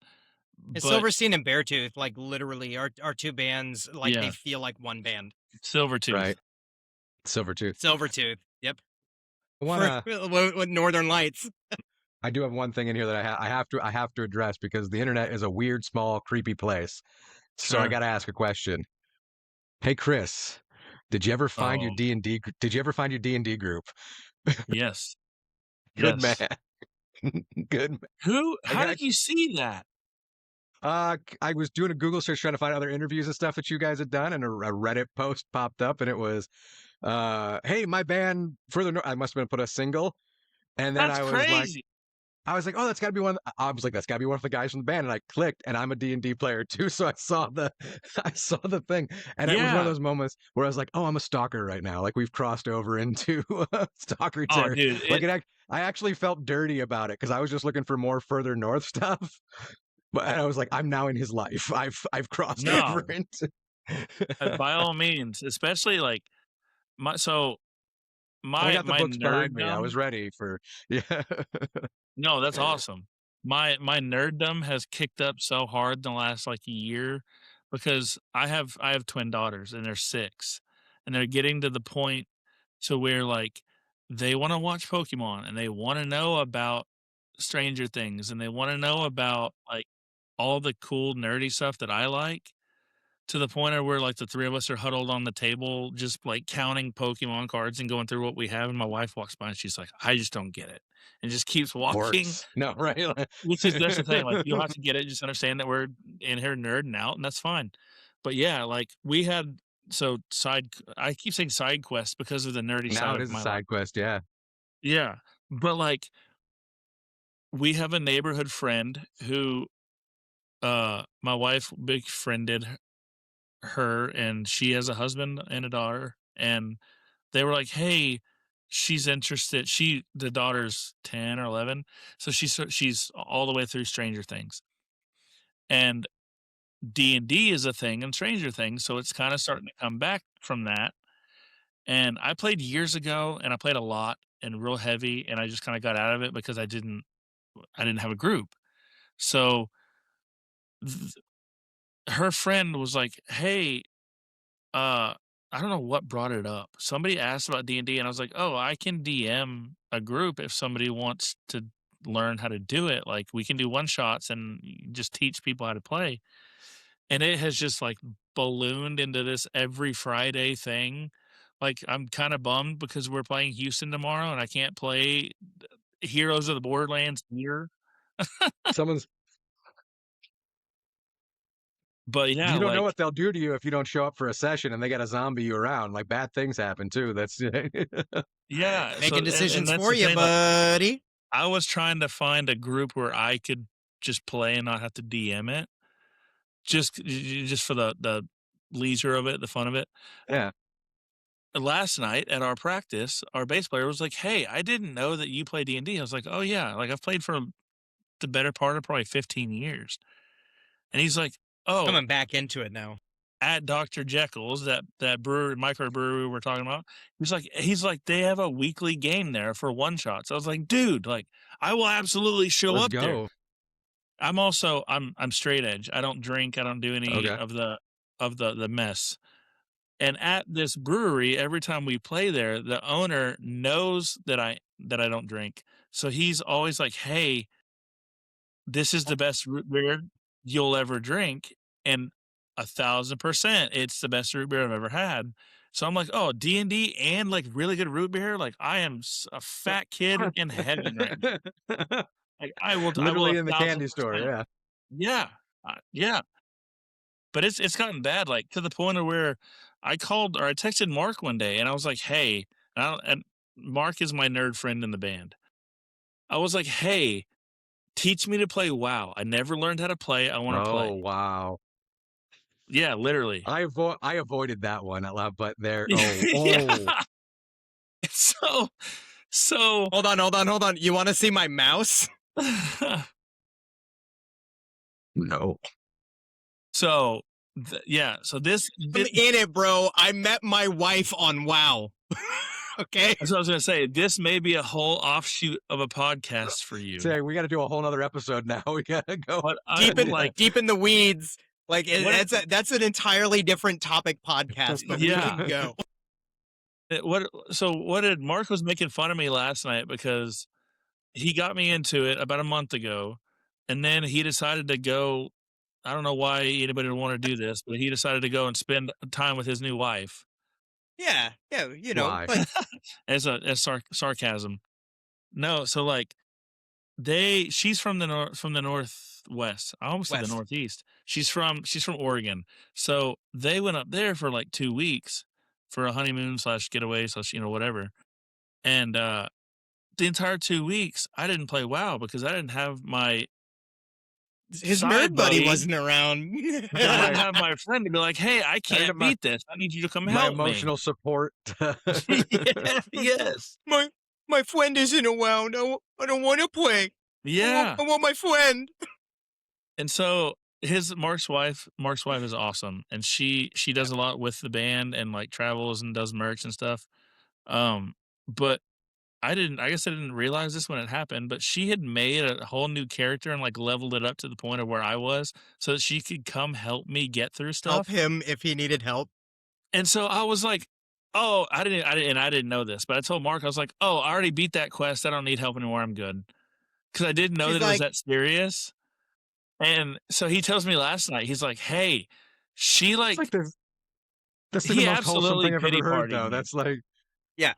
But Silverstein and Beartooth, like literally, are two bands. Like they yeah, feel like one band. Silvertooth. Right. Silvertooth. Silvertooth. Yep. I For wanna. with Northern Lights. I do have one thing in here that I have to address because the internet is a weird, small, creepy place. So I Sure. got to ask a question. Hey, Chris, did you ever find your Oh, D&D? Did you ever find your D&D group? yes. Good man. Yes. Good. Man. How did you see that? I was doing a Google search trying to find other interviews and stuff that you guys had done, and a Reddit post popped up, and it was, "Hey, my band Further North." I must have been put a single, and then That's crazy. I was like, "Oh, that's got to be one." I was like, "That's got to be one of the guys from the band," and I clicked, and I'm a D&D player too, so I saw the, I saw the thing, and it was one of Yeah. those moments where I was like, "Oh, I'm a stalker right now." Like we've crossed over into stalker Oh, territory. dude, Like I actually felt dirty about it because I was just looking for more Further North stuff. But I was like, I'm now in his life. I've crossed over no, into. by all means, especially like my so I got the my books behind me. I nerddom. was ready for. Yeah. No, that's awesome. My nerddom has kicked up so hard in the last like year because I have twin daughters and they're 6 and they're getting to the point to where like they want to watch Pokemon and they want to know about Stranger Things and they want to know about like all the cool nerdy stuff that I like. To the point of where, like, the 3 of us are huddled on the table, just, like, counting Pokemon cards and going through what we have, and my wife walks by, and she's like, "I just don't get it," and just keeps walking, Ports. No, right? which is that's the thing, like, you don't have to get it, just understand that we're in here nerding out, and that's fine. But, yeah, like, we had so side I keep saying side quests because of the nerdy Now side it of is a my life. side quest. Yeah. Yeah, but, like, we have a neighborhood friend who, my wife befriended her, and she has a husband and a daughter, and they were like, "Hey, she's interested." The daughter's 10 or 11, so she's all the way through Stranger Things, and D&D is a thing in Stranger Things, so it's kinda starting to come back from that, and I played years ago, and I played a lot and real heavy, and I just kinda got out of it because I didn't have a group. So, th her friend was like, "Hey, Uh, I don't know what brought it up. Somebody asked about D&D, and D, and I was like, "Oh, I can DM a group if somebody wants to learn how to do it. Like, we can do one shots and just teach people how to play." And it has just like ballooned into this every Friday thing. Like, I'm kind of bummed because we're playing Houston tomorrow, and I can't play Heroes of the Borderlands here. Someone's. But yeah, You don't know like what they'll do to you if you don't show up for a session and they got to zombie you around. Like bad things happen too. That's. yeah. So Making and decisions that's for the you, thing. Like, buddy. I was trying to find a group where I could just play and not have to DM it, just for the leisure of it, the fun of it. Yeah. Last night at our practice, our bass player was like, "Hey, I didn't know that you play D&D." I was like, "Oh yeah, like I've played for the better part of probably 15 years." And he's like, coming back into it now. At Dr. Jekyll's, that brewery, microbrewery we're talking about, he's like, they have a weekly game there for one shots. I was like, dude, like, I will absolutely show Let's up go. there. I'm straight edge. I don't drink. I don't do any of the mess. And at this brewery, every time we play there, the owner knows that I don't drink. So he's always like, hey, this is the best root beer you'll ever drink. And 1,000%, it's the best root beer I've ever had. So I'm like, oh, D&D and like really good root beer. Like I am a fat kid in heaven right now. Like I will literally in the candy store. Yeah. Yeah. Yeah. But it's gotten bad, like to the point of where I called or I texted Mark one day and I was like, hey, and Mark is my nerd friend in the band. I was like, hey, teach me to play WoW. I never learned how to play. I want to play. Oh, wow. Yeah, literally. I avoided that one a lot, but there. Yeah. So hold on. You want to see my mouse? No. So so this I'm in it, bro. I met my wife on WoW. Okay. That's what I was gonna say. This may be a whole offshoot of a podcast for you. Say, we got to do a whole nother episode now. We gotta go deep in the weeds. Like that's an entirely different topic podcast, but we can go. What did Mark was making fun of me last night because he got me into it about a month ago, and then he decided to go. I don't know why anybody would want to do this, but he decided to go and spend time with his new wife. Yeah, you know, why? as sarcasm. No, so like she's from the northwest. I almost said the northeast. She's from Oregon. So they went up there for like 2 weeks for a honeymoon / getaway / whatever. And the entire 2 weeks I didn't play WoW because I didn't have his nerd buddy wasn't around. I didn't have my friend to be like, hey, I can't beat this. I need you to come help me. My emotional support. Yes. My friend isn't around. I don't want to play. Yeah. I want my friend. And so Mark's wife is awesome. And she does a lot with the band and like travels and does merch and stuff. But I guess I didn't realize this when it happened, but she had made a whole new character and like leveled it up to the point of where I was so that she could come help me get through stuff. Help him if he needed help. And so I was like, oh, I didn't know this, but I told Mark, I was like, oh, I already beat that quest. I don't need help anymore. I'm good. Cause I didn't know that it was that serious. And so he tells me last night, he's like, hey, she like that's the most wholesome thing I've ever heard though. That's like, yeah.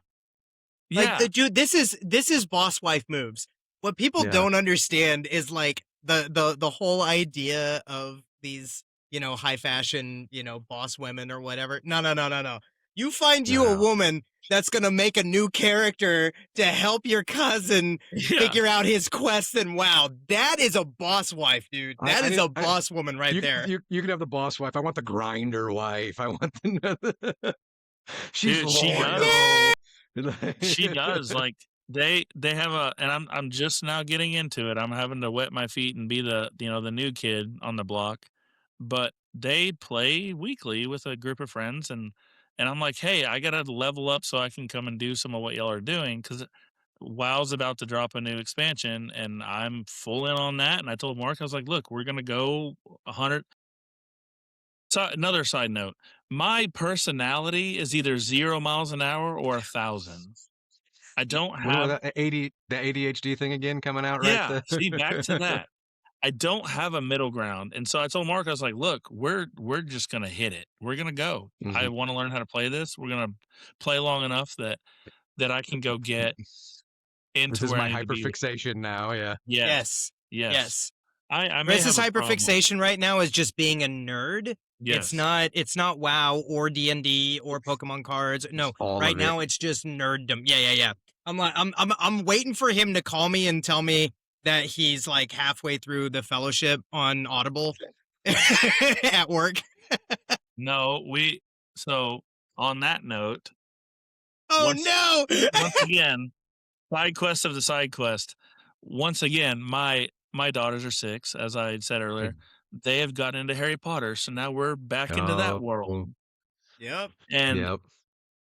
Like, dude, this is boss wife moves. What people don't understand is like the whole idea of these, high fashion, boss women or whatever. No. You find you a woman that's going to make a new character to help your cousin figure out his quest and WoW. That is a boss wife, dude. That is a boss woman right there. You can have the boss wife. I want the grinder wife. I want the She's loyal. She does. Like they have and I'm just now getting into it. I'm having to wet my feet and be the new kid on the block. But they play weekly with a group of friends and I'm like, hey, I gotta level up so I can come and do some of what y'all are doing because WoW's about to drop a new expansion and I'm full in on that. And I told Mark, I was like, look, we're gonna go 100. So another side note, my personality is either 0 miles an hour or 1,000. I don't have the ADHD thing again coming out, right? Yeah, see, back to that. I don't have a middle ground. And so I told Mark, I was like, look, we're just going to hit it. We're going to go. Mm-hmm. I want to learn how to play this. We're going to play long enough that I can go get into this where is my hyperfixation now. Yeah. Yes. I Chris's hyperfixation right now is just being a nerd. Yes. It's not WoW or D&D or Pokemon cards. No, right now it's just nerddom. Yeah. I'm waiting for him to call me and tell me that he's like halfway through the fellowship on Audible at work. No, so on that note. No! Once again, side quest of the side quest. Once again, my daughters are 6, as I had said earlier. they have gotten into Harry Potter, so now we're back into that world. Oh, Yep. And yep.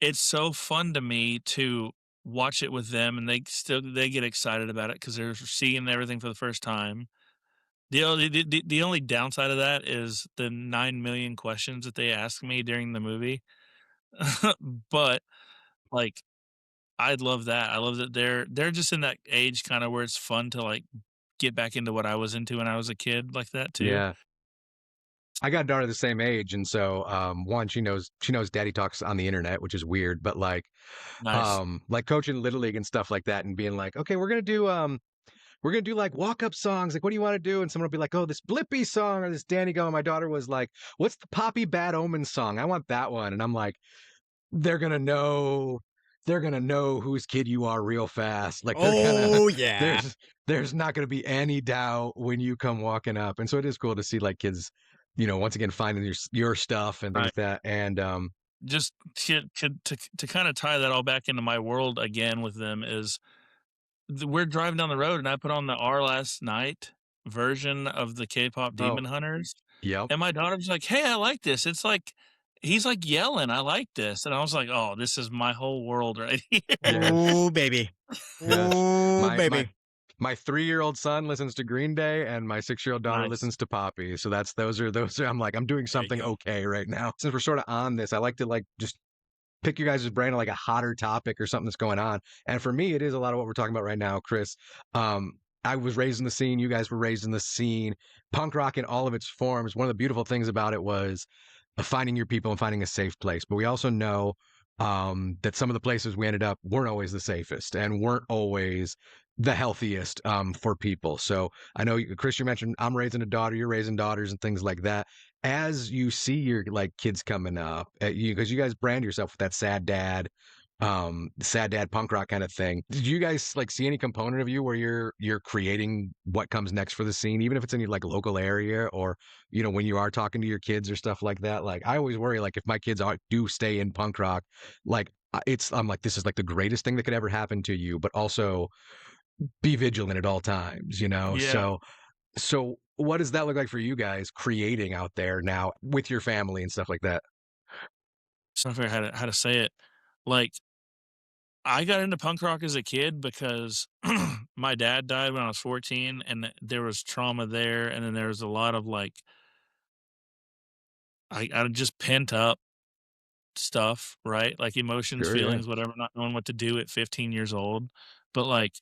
it's so fun to me to watch it with them, and they get excited about it because 'cause they're seeing everything for the first time. The only downside of that is the 9,000,000 questions that they ask me during the movie. But, like, I love that. I love that they're just in that age kinda where it's fun to, like, get back into what I was into when I was a kid like that too. Yeah. I got a daughter the same age, and so one, she knows daddy talks on the internet, which is weird, but Nice. like coaching little league and stuff like that, and being like, okay, we're gonna do like walk up songs. Like, what do you want to do? And someone will be like, oh, this Blippy song or this Danny Go. And my daughter was like, what's the Poppy Bad Omen song? I want that one. And I'm like, they're gonna know they're gonna know whose kid you are real fast. Like they're gonna Oh yeah. there's not gonna be any doubt when you come walking up. And so it is cool to see like kids, once again finding your stuff and things Right. like that. And Just to kinda tie that all back into my world again with them is we're driving down the road and I put on the Our Last Night version of the K-pop oh, Demon Hunters, yep, and my daughter's like, "Hey, I like this." It's like he's, like, yelling, "I like this," and I was like, "Oh, this is my whole world right here." yes, Oh baby. yes. Oh My my baby. my 3-year-old son listens to Green Day, and my 6-year-old daughter Nice. listens to Poppy. So those are. I'm like, I'm doing There you something go. okay right now. Since we're sort of on this, I like to like just pick your guys' brain on like a hotter topic or something that's going on. And for me, it is a lot of what we're talking about right now, Chris. Um, I was raised in the scene. You guys were raised in the scene. Punk rock in all of its forms. One of the beautiful things about it was finding your people and finding a safe place. But we also know that some of the places we ended up weren't always the safest and weren't always the healthiest for people. So I know, Chris, you mentioned I'm raising a daughter, you're raising daughters and things like that. As you see your like kids coming up at you, because you guys brand yourself with that sad dad punk rock kind of thing. Did you guys like see any component of you where you're creating what comes next for the scene, even if it's in your like local area, or when you are talking to your kids or stuff like that? Like I always worry, like if my kids do stay in punk rock, like I'm like, this is like the greatest thing that could ever happen to you, but also be vigilant at all times. Yeah. So what does that look like for you guys creating out there now with your family and stuff like that? It's not fair how to say it. Like, I got into punk rock as a kid because my dad died when I was 14, and there was trauma there, and then there was a lot of, like, I just pent up stuff, right? Like, emotions, Sure, yeah. feelings, whatever, not knowing what to do at 15 years old. But, like,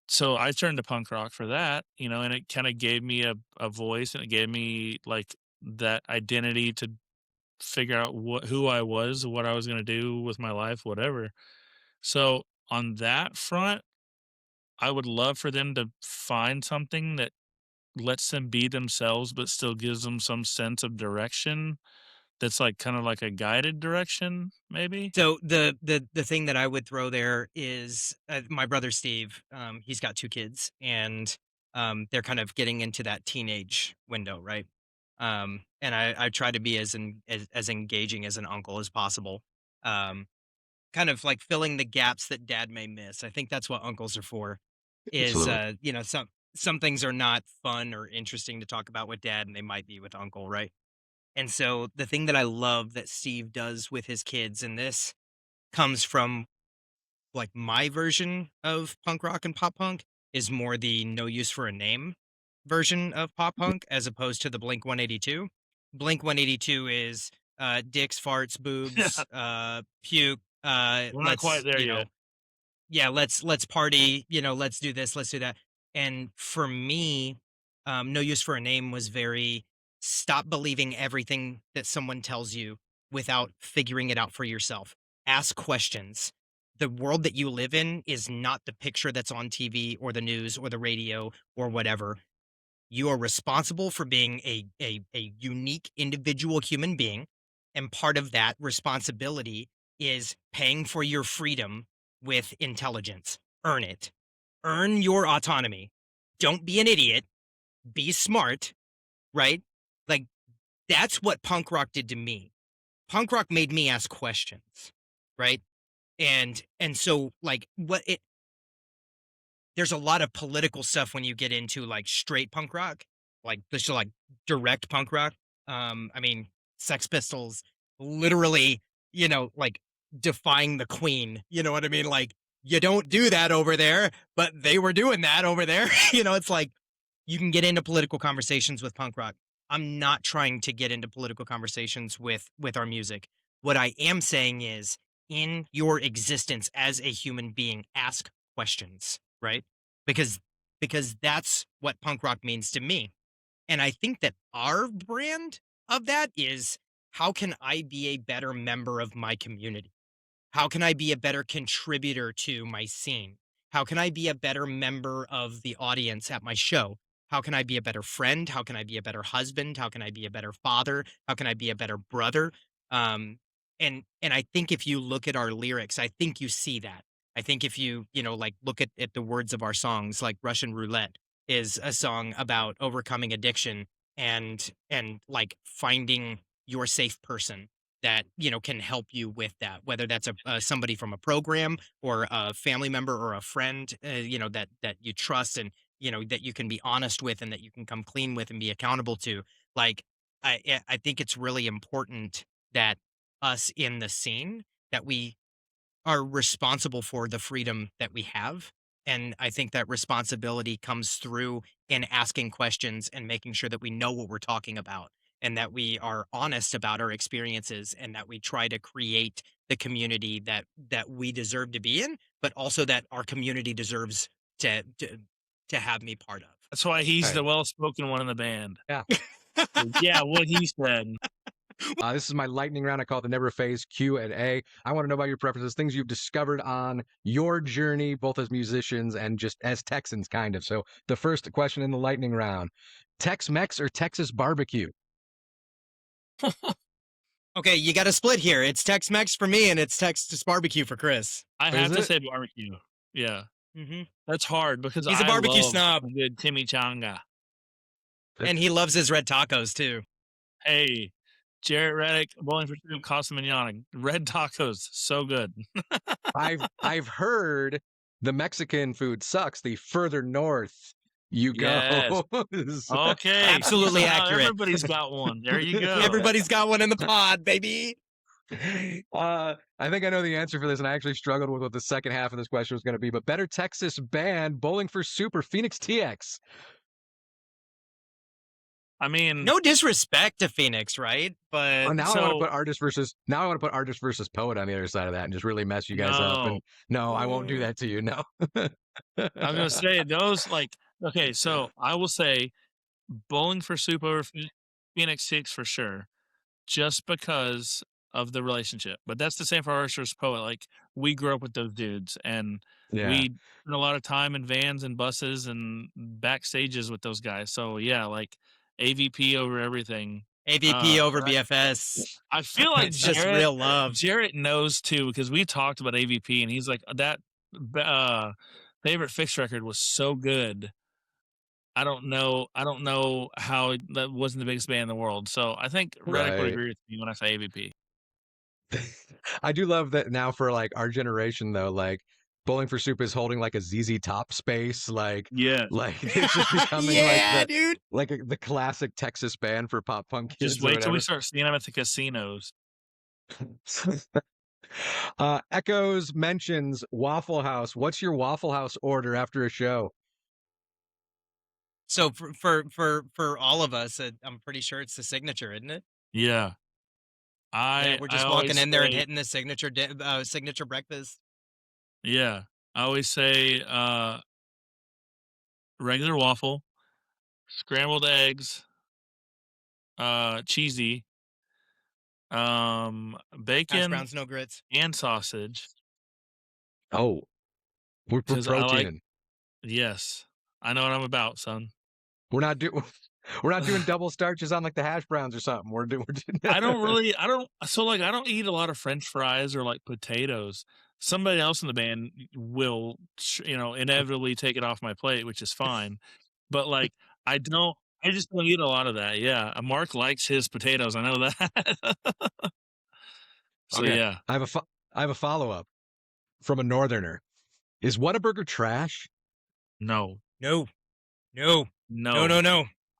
so I turned to punk rock for that, and it kinda gave me a voice, and it gave me, like, that identity to figure out who I was, what I was gonna do with my life, whatever. So, on that front, I would love for them to find something that lets them be themselves, but still gives them some sense of direction that's, like, kinda like a guided direction, maybe? So the thing that I would throw there is my brother Steve. He's got two kids, and they're kind of getting into that teenage window, right? And I try to be as engaging as an uncle as possible. Um, Kind of like filling the gaps that dad may miss. I think that's what uncles are for. Is Absolutely. some things are not fun or interesting to talk about with dad, and they might be with uncle, right? And so the thing that I love that Steve does with his kids, and this comes from like my version of punk rock and pop punk, is more the no use for a name version of pop punk as opposed to the Blink 182. Blink 182 is dicks, farts, boobs, puke, We're not quite there yet. yeah, let's party, let's do this, let's do that. And for me, no use for a name was very stop believing everything that someone tells you without figuring it out for yourself. Ask questions. The world that you live in is not the picture that's on TV or the news or the radio or whatever. You are responsible for being a unique individual human being. And part of that responsibility is paying for your freedom with intelligence. Earn it. Earn your autonomy. Don't be an idiot. Be smart, right? Like, that's what punk rock did to me. Punk rock made me ask questions, right? And so like there's a lot of political stuff when you get into like straight punk rock. just like direct punk rock. I mean, Sex Pistols, literally, like defying the Queen. You know what I mean? Like, you don't do that over there, but they were doing that over there. It's like you can get into political conversations with punk rock. I'm not trying to get into political conversations with our music. What I am saying is, in your existence as a human being, ask questions, right? Because that's what punk rock means to me. And I think that our brand of that is, how can I be a better member of my community? How can I be a better contributor to my scene? How can I be a better member of the audience at my show? How can I be a better friend? How can I be a better husband? How can I be a better father? How can I be a better brother? Um, and I think if you look at our lyrics, I think you see that. I think if you, like look at the words of our songs, like Russian Roulette is a song about overcoming addiction and like finding your safe person that can help you with that, whether that's somebody from a program or a family member or a friend, that you trust, and that you can be honest with, and that you can come clean with and be accountable to. Like, I think it's really important that us in the scene, that we are responsible for the freedom that we have. And I think that responsibility comes through in asking questions and making sure that we know what we're talking about, and that we are honest about our experiences, and that we try to create the community that we deserve to be in, but also that our community deserves to have me part of. That's why he's the well-spoken one in the band. Yeah. Yeah, what he said. This is my lightning round. I call it the Never Phase Q&A. I want to know about your preferences, things you've discovered on your journey, both as musicians and just as Texans, kind of. So the first question in the lightning round, Tex-Mex or Texas barbecue? Okay, you got to split here. It's Tex-Mex for me, and it's Texas barbecue for Chris. I have to say barbecue. Yeah. Mm-hmm. That's hard because he's a barbecue snob. Good chimichanga. And he loves his red tacos too. Hey, Jarrett Reddick, Bowling for Soup, Casa Manana, red tacos, so good. I've heard the Mexican food sucks the further north you go. Okay, absolutely accurate. Everybody's got one. There you go. Everybody's got one in the pod, baby. I think I know the answer for this, and I actually struggled with what the second half of this question was going to be. But better Texas band, Bowling for Soup or Phoenix TX? I mean, no disrespect to Phoenix, right? But now I want to put artist versus poet on the other side of that, and just really mess you guys up. And no, I won't do that to you. No. I was gonna say those, like, okay, so I will say Bowling for Soup over Phoenix TX for sure, just because of the relationship. But that's the same for artist versus poet. Like, we grew up with those dudes, and we spent a lot of time in vans and buses and backstages with those guys. So yeah, like AVP over everything. AVP over BFS. I feel like it's just real love. Jarrett knows too, because we talked about AVP, and he's like, that Favorite Fix record was so good. I don't know how that wasn't the biggest band in the world. So I think Reddick would agree with me when I say AVP. I do love that now for like our generation though, like Bowling for Soup is holding like a ZZ Top space, like it's just becoming dude, like the classic Texas band for pop punk kids. Just wait till we start seeing them at the casinos. Echoes mentions Waffle House. What's your Waffle House order after a show? So for all of us, I'm pretty sure it's the signature, isn't it? Yeah. We're just walking in there and hitting the signature breakfast. Yeah. I always say regular waffle, scrambled eggs, cheesy, bacon, hash browns, no grits, and sausage. Oh, we're protein. Yes, I know what I'm about, son. We're not doing double starches on like the hash browns or something. We're doing. I don't eat a lot of French fries or like potatoes. Somebody else in the band will, inevitably take it off my plate, which is fine. But like, I just don't eat a lot of that. Yeah. Mark likes his potatoes. I know that. So okay. yeah. I have a follow-up from a northerner. Is Whataburger trash? No. No.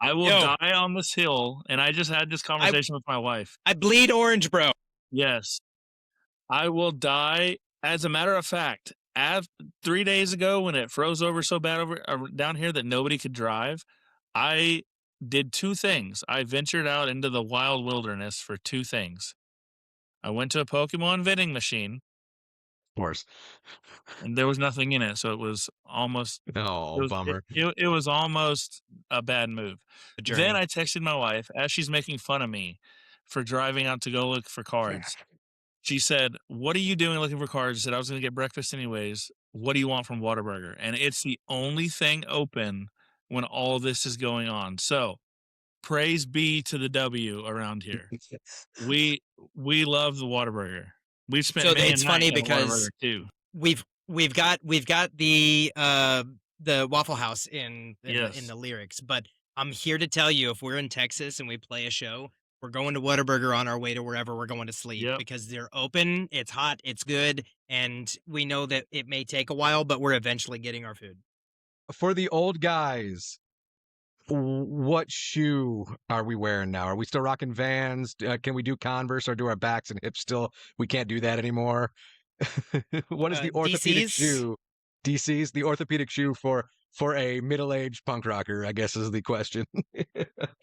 I will Yo. die on this hill, and I just had this conversation with my wife. I bleed orange, bro. Yes. I will die. As a matter of fact, 3 days ago when it froze over so bad down here that nobody could drive, I did 2 things. I ventured out into the wild wilderness for 2 things. I went to a Pokemon vending machine, Of course. and there was nothing in it, so it was almost Oh, bummer. it was almost a bad move. The journey. Then I texted my wife as she's making fun of me for driving out to go look for cards. She said, "What are you doing looking for cards?" I said, "I was going to get breakfast anyways. What do you want from Whataburger?" And it's the only thing open when all this is going on. So praise be to the W around here. We love the Whataburger. We've spent So many it's a night funny at because Whataburger too. we've got the Waffle House in Yes. the lyrics, but I'm here to tell you, if we're in Texas and we play a show, we're going to Whataburger on our way to wherever we're going to sleep Yep. because they're open, it's hot, it's good, and we know that it may take a while, but we're eventually getting our food. For the old guys, what shoe are we wearing now? Are we still rocking Vans? Can we do Converse, or do our backs and hips still? We can't do that anymore. What is the orthopedic DCs? shoe? DC's, the orthopedic shoe for a middle-aged punk rocker, I guess is the question.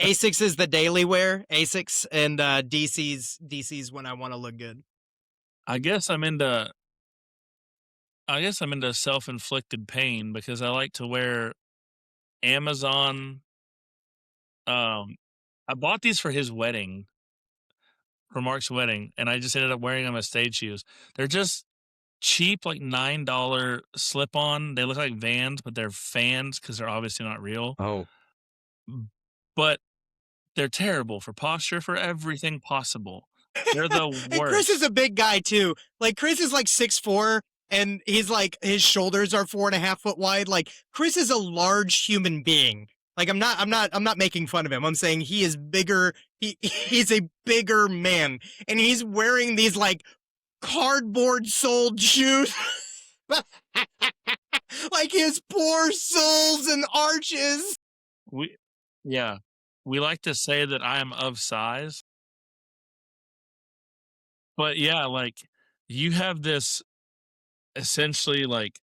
Asics is the daily wear, Asics, and DC's when I want to look good. I guess I'm into self-inflicted pain because I like to wear Amazon. I bought these for his wedding, for Mark's wedding, and I just ended up wearing them as stage shoes. They're just cheap, like $9 slip-on. They look like Vans, but they're fans because they're obviously not real. Oh, But they're terrible for posture, for everything possible. They're the worst. And Chris is a big guy too. Like Chris is like 6'4", and he's like his shoulders are 4.5 foot wide. Like Chris is a large human being. Like I'm not making fun of him. I'm saying he is bigger. He's a bigger man, and he's wearing these like cardboard soled shoes. Like his poor soles and arches. We like to say that I am of size. But yeah, like you have this essentially like,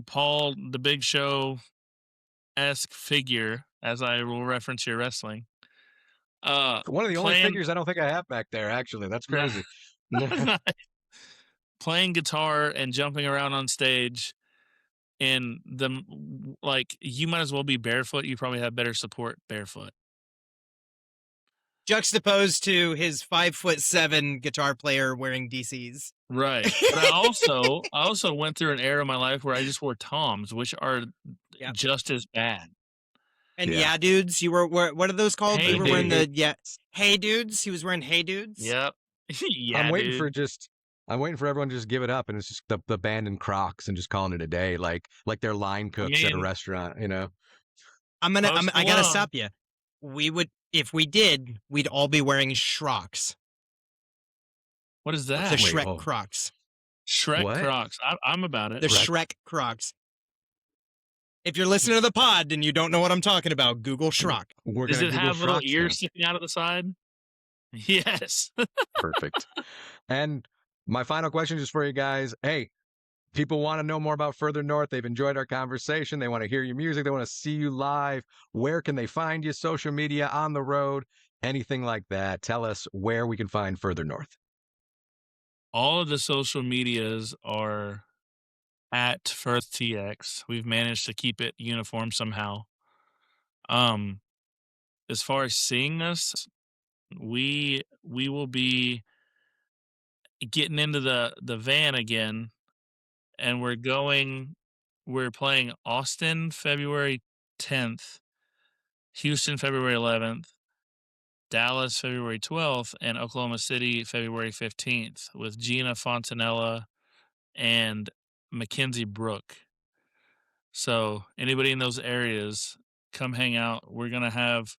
Paul the Big Show-esque figure, as I will reference your wrestling. one of the only figures I don't think I have back there, actually. That's crazy. Playing guitar and jumping around on stage, and you might as well be barefoot. You probably have better support barefoot. Juxtaposed to his 5'7" guitar player wearing DCs. Right. But I also went through an era of my life where I just wore Toms, which are just as bad. And yeah, dudes, you were what are those called? Hey, you were wearing the Hey Dudes. He was wearing Hey Dudes. Yep. Yeah, I'm waiting dude. I'm waiting for everyone to just give it up, and it's just the band in Crocs and just calling it a day, like they're line cooks at a restaurant, you know. I gotta stop you. If we did, we'd all be wearing Shrocks. What is that? The Shrek Crocs. Shrek What? Crocs. I'm about it. The Shrek Crocs. If you're listening to the pod and you don't know what I'm talking about, Google Shrock. Does it have little ears sticking out of the side? Yes. Perfect. And my final question is for you guys. Hey, people want to know more about Further North. They've enjoyed our conversation. They want to hear your music. They want to see you live. Where can they find you? Social media, on the road, anything like that. Tell us where we can find Further North. All of the social medias are at FirthTX. We've managed to keep it uniform somehow. As far as seeing us, we will be getting into the van again, and we're playing Austin February 10th, Houston February 11th, Dallas February 12th, and Oklahoma City February 15th with Gina Fontanella and Mackenzie Brook. So anybody in those areas, come hang out. We're gonna have,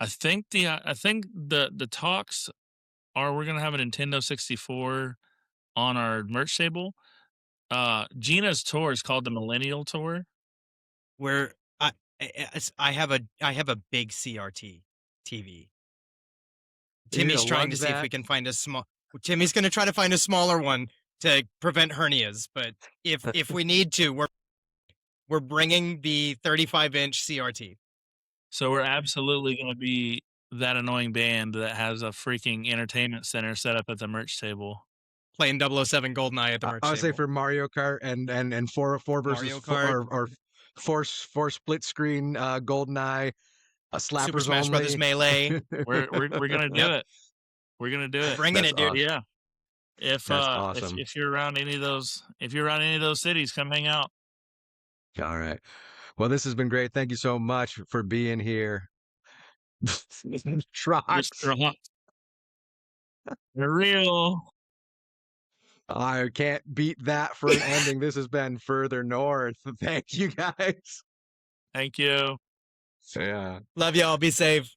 I think the talks are we're gonna have a Nintendo 64 on our merch table. Gina's tour is called the Millennial Tour. Where I have a big CRT TV. You need Timmy's to trying lug to see if that. we can find a small. Timmy's going to try to find a smaller one to prevent hernias. But if we need to, we're bringing the 35-inch CRT. So we're absolutely going to be that annoying band that has a freaking entertainment center set up at the merch table. Playing 007 GoldenEye at the merch I would say table. for Mario Kart and four versus Mario four, Kart. or four split screen GoldenEye, slappers Super Smash only. Brothers Melee. We're gonna do Yep. it. We're gonna do it. Bringing That's it, dude. awesome. Yeah. If That's awesome. if you're around any of those cities, come hang out. All right. Well, this has been great. Thank you so much for being here. Trucks. Mr. Hot. They're real. I can't beat that for an ending. This has been Further North. Thank you, guys. Thank you. Yeah. Love y'all. Be safe.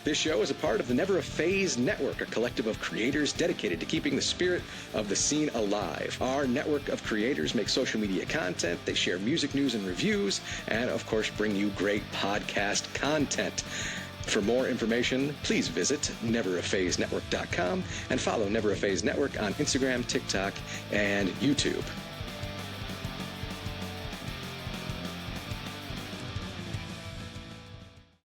This show is a part of the Never a Phase Network, a collective of creators dedicated to keeping the spirit of the scene alive. Our network of creators make social media content, they share music news and reviews, and of course bring you great podcast content. For more information, please visit neveraphasenetwork.com and follow Never a Phase Network on Instagram, TikTok, and YouTube.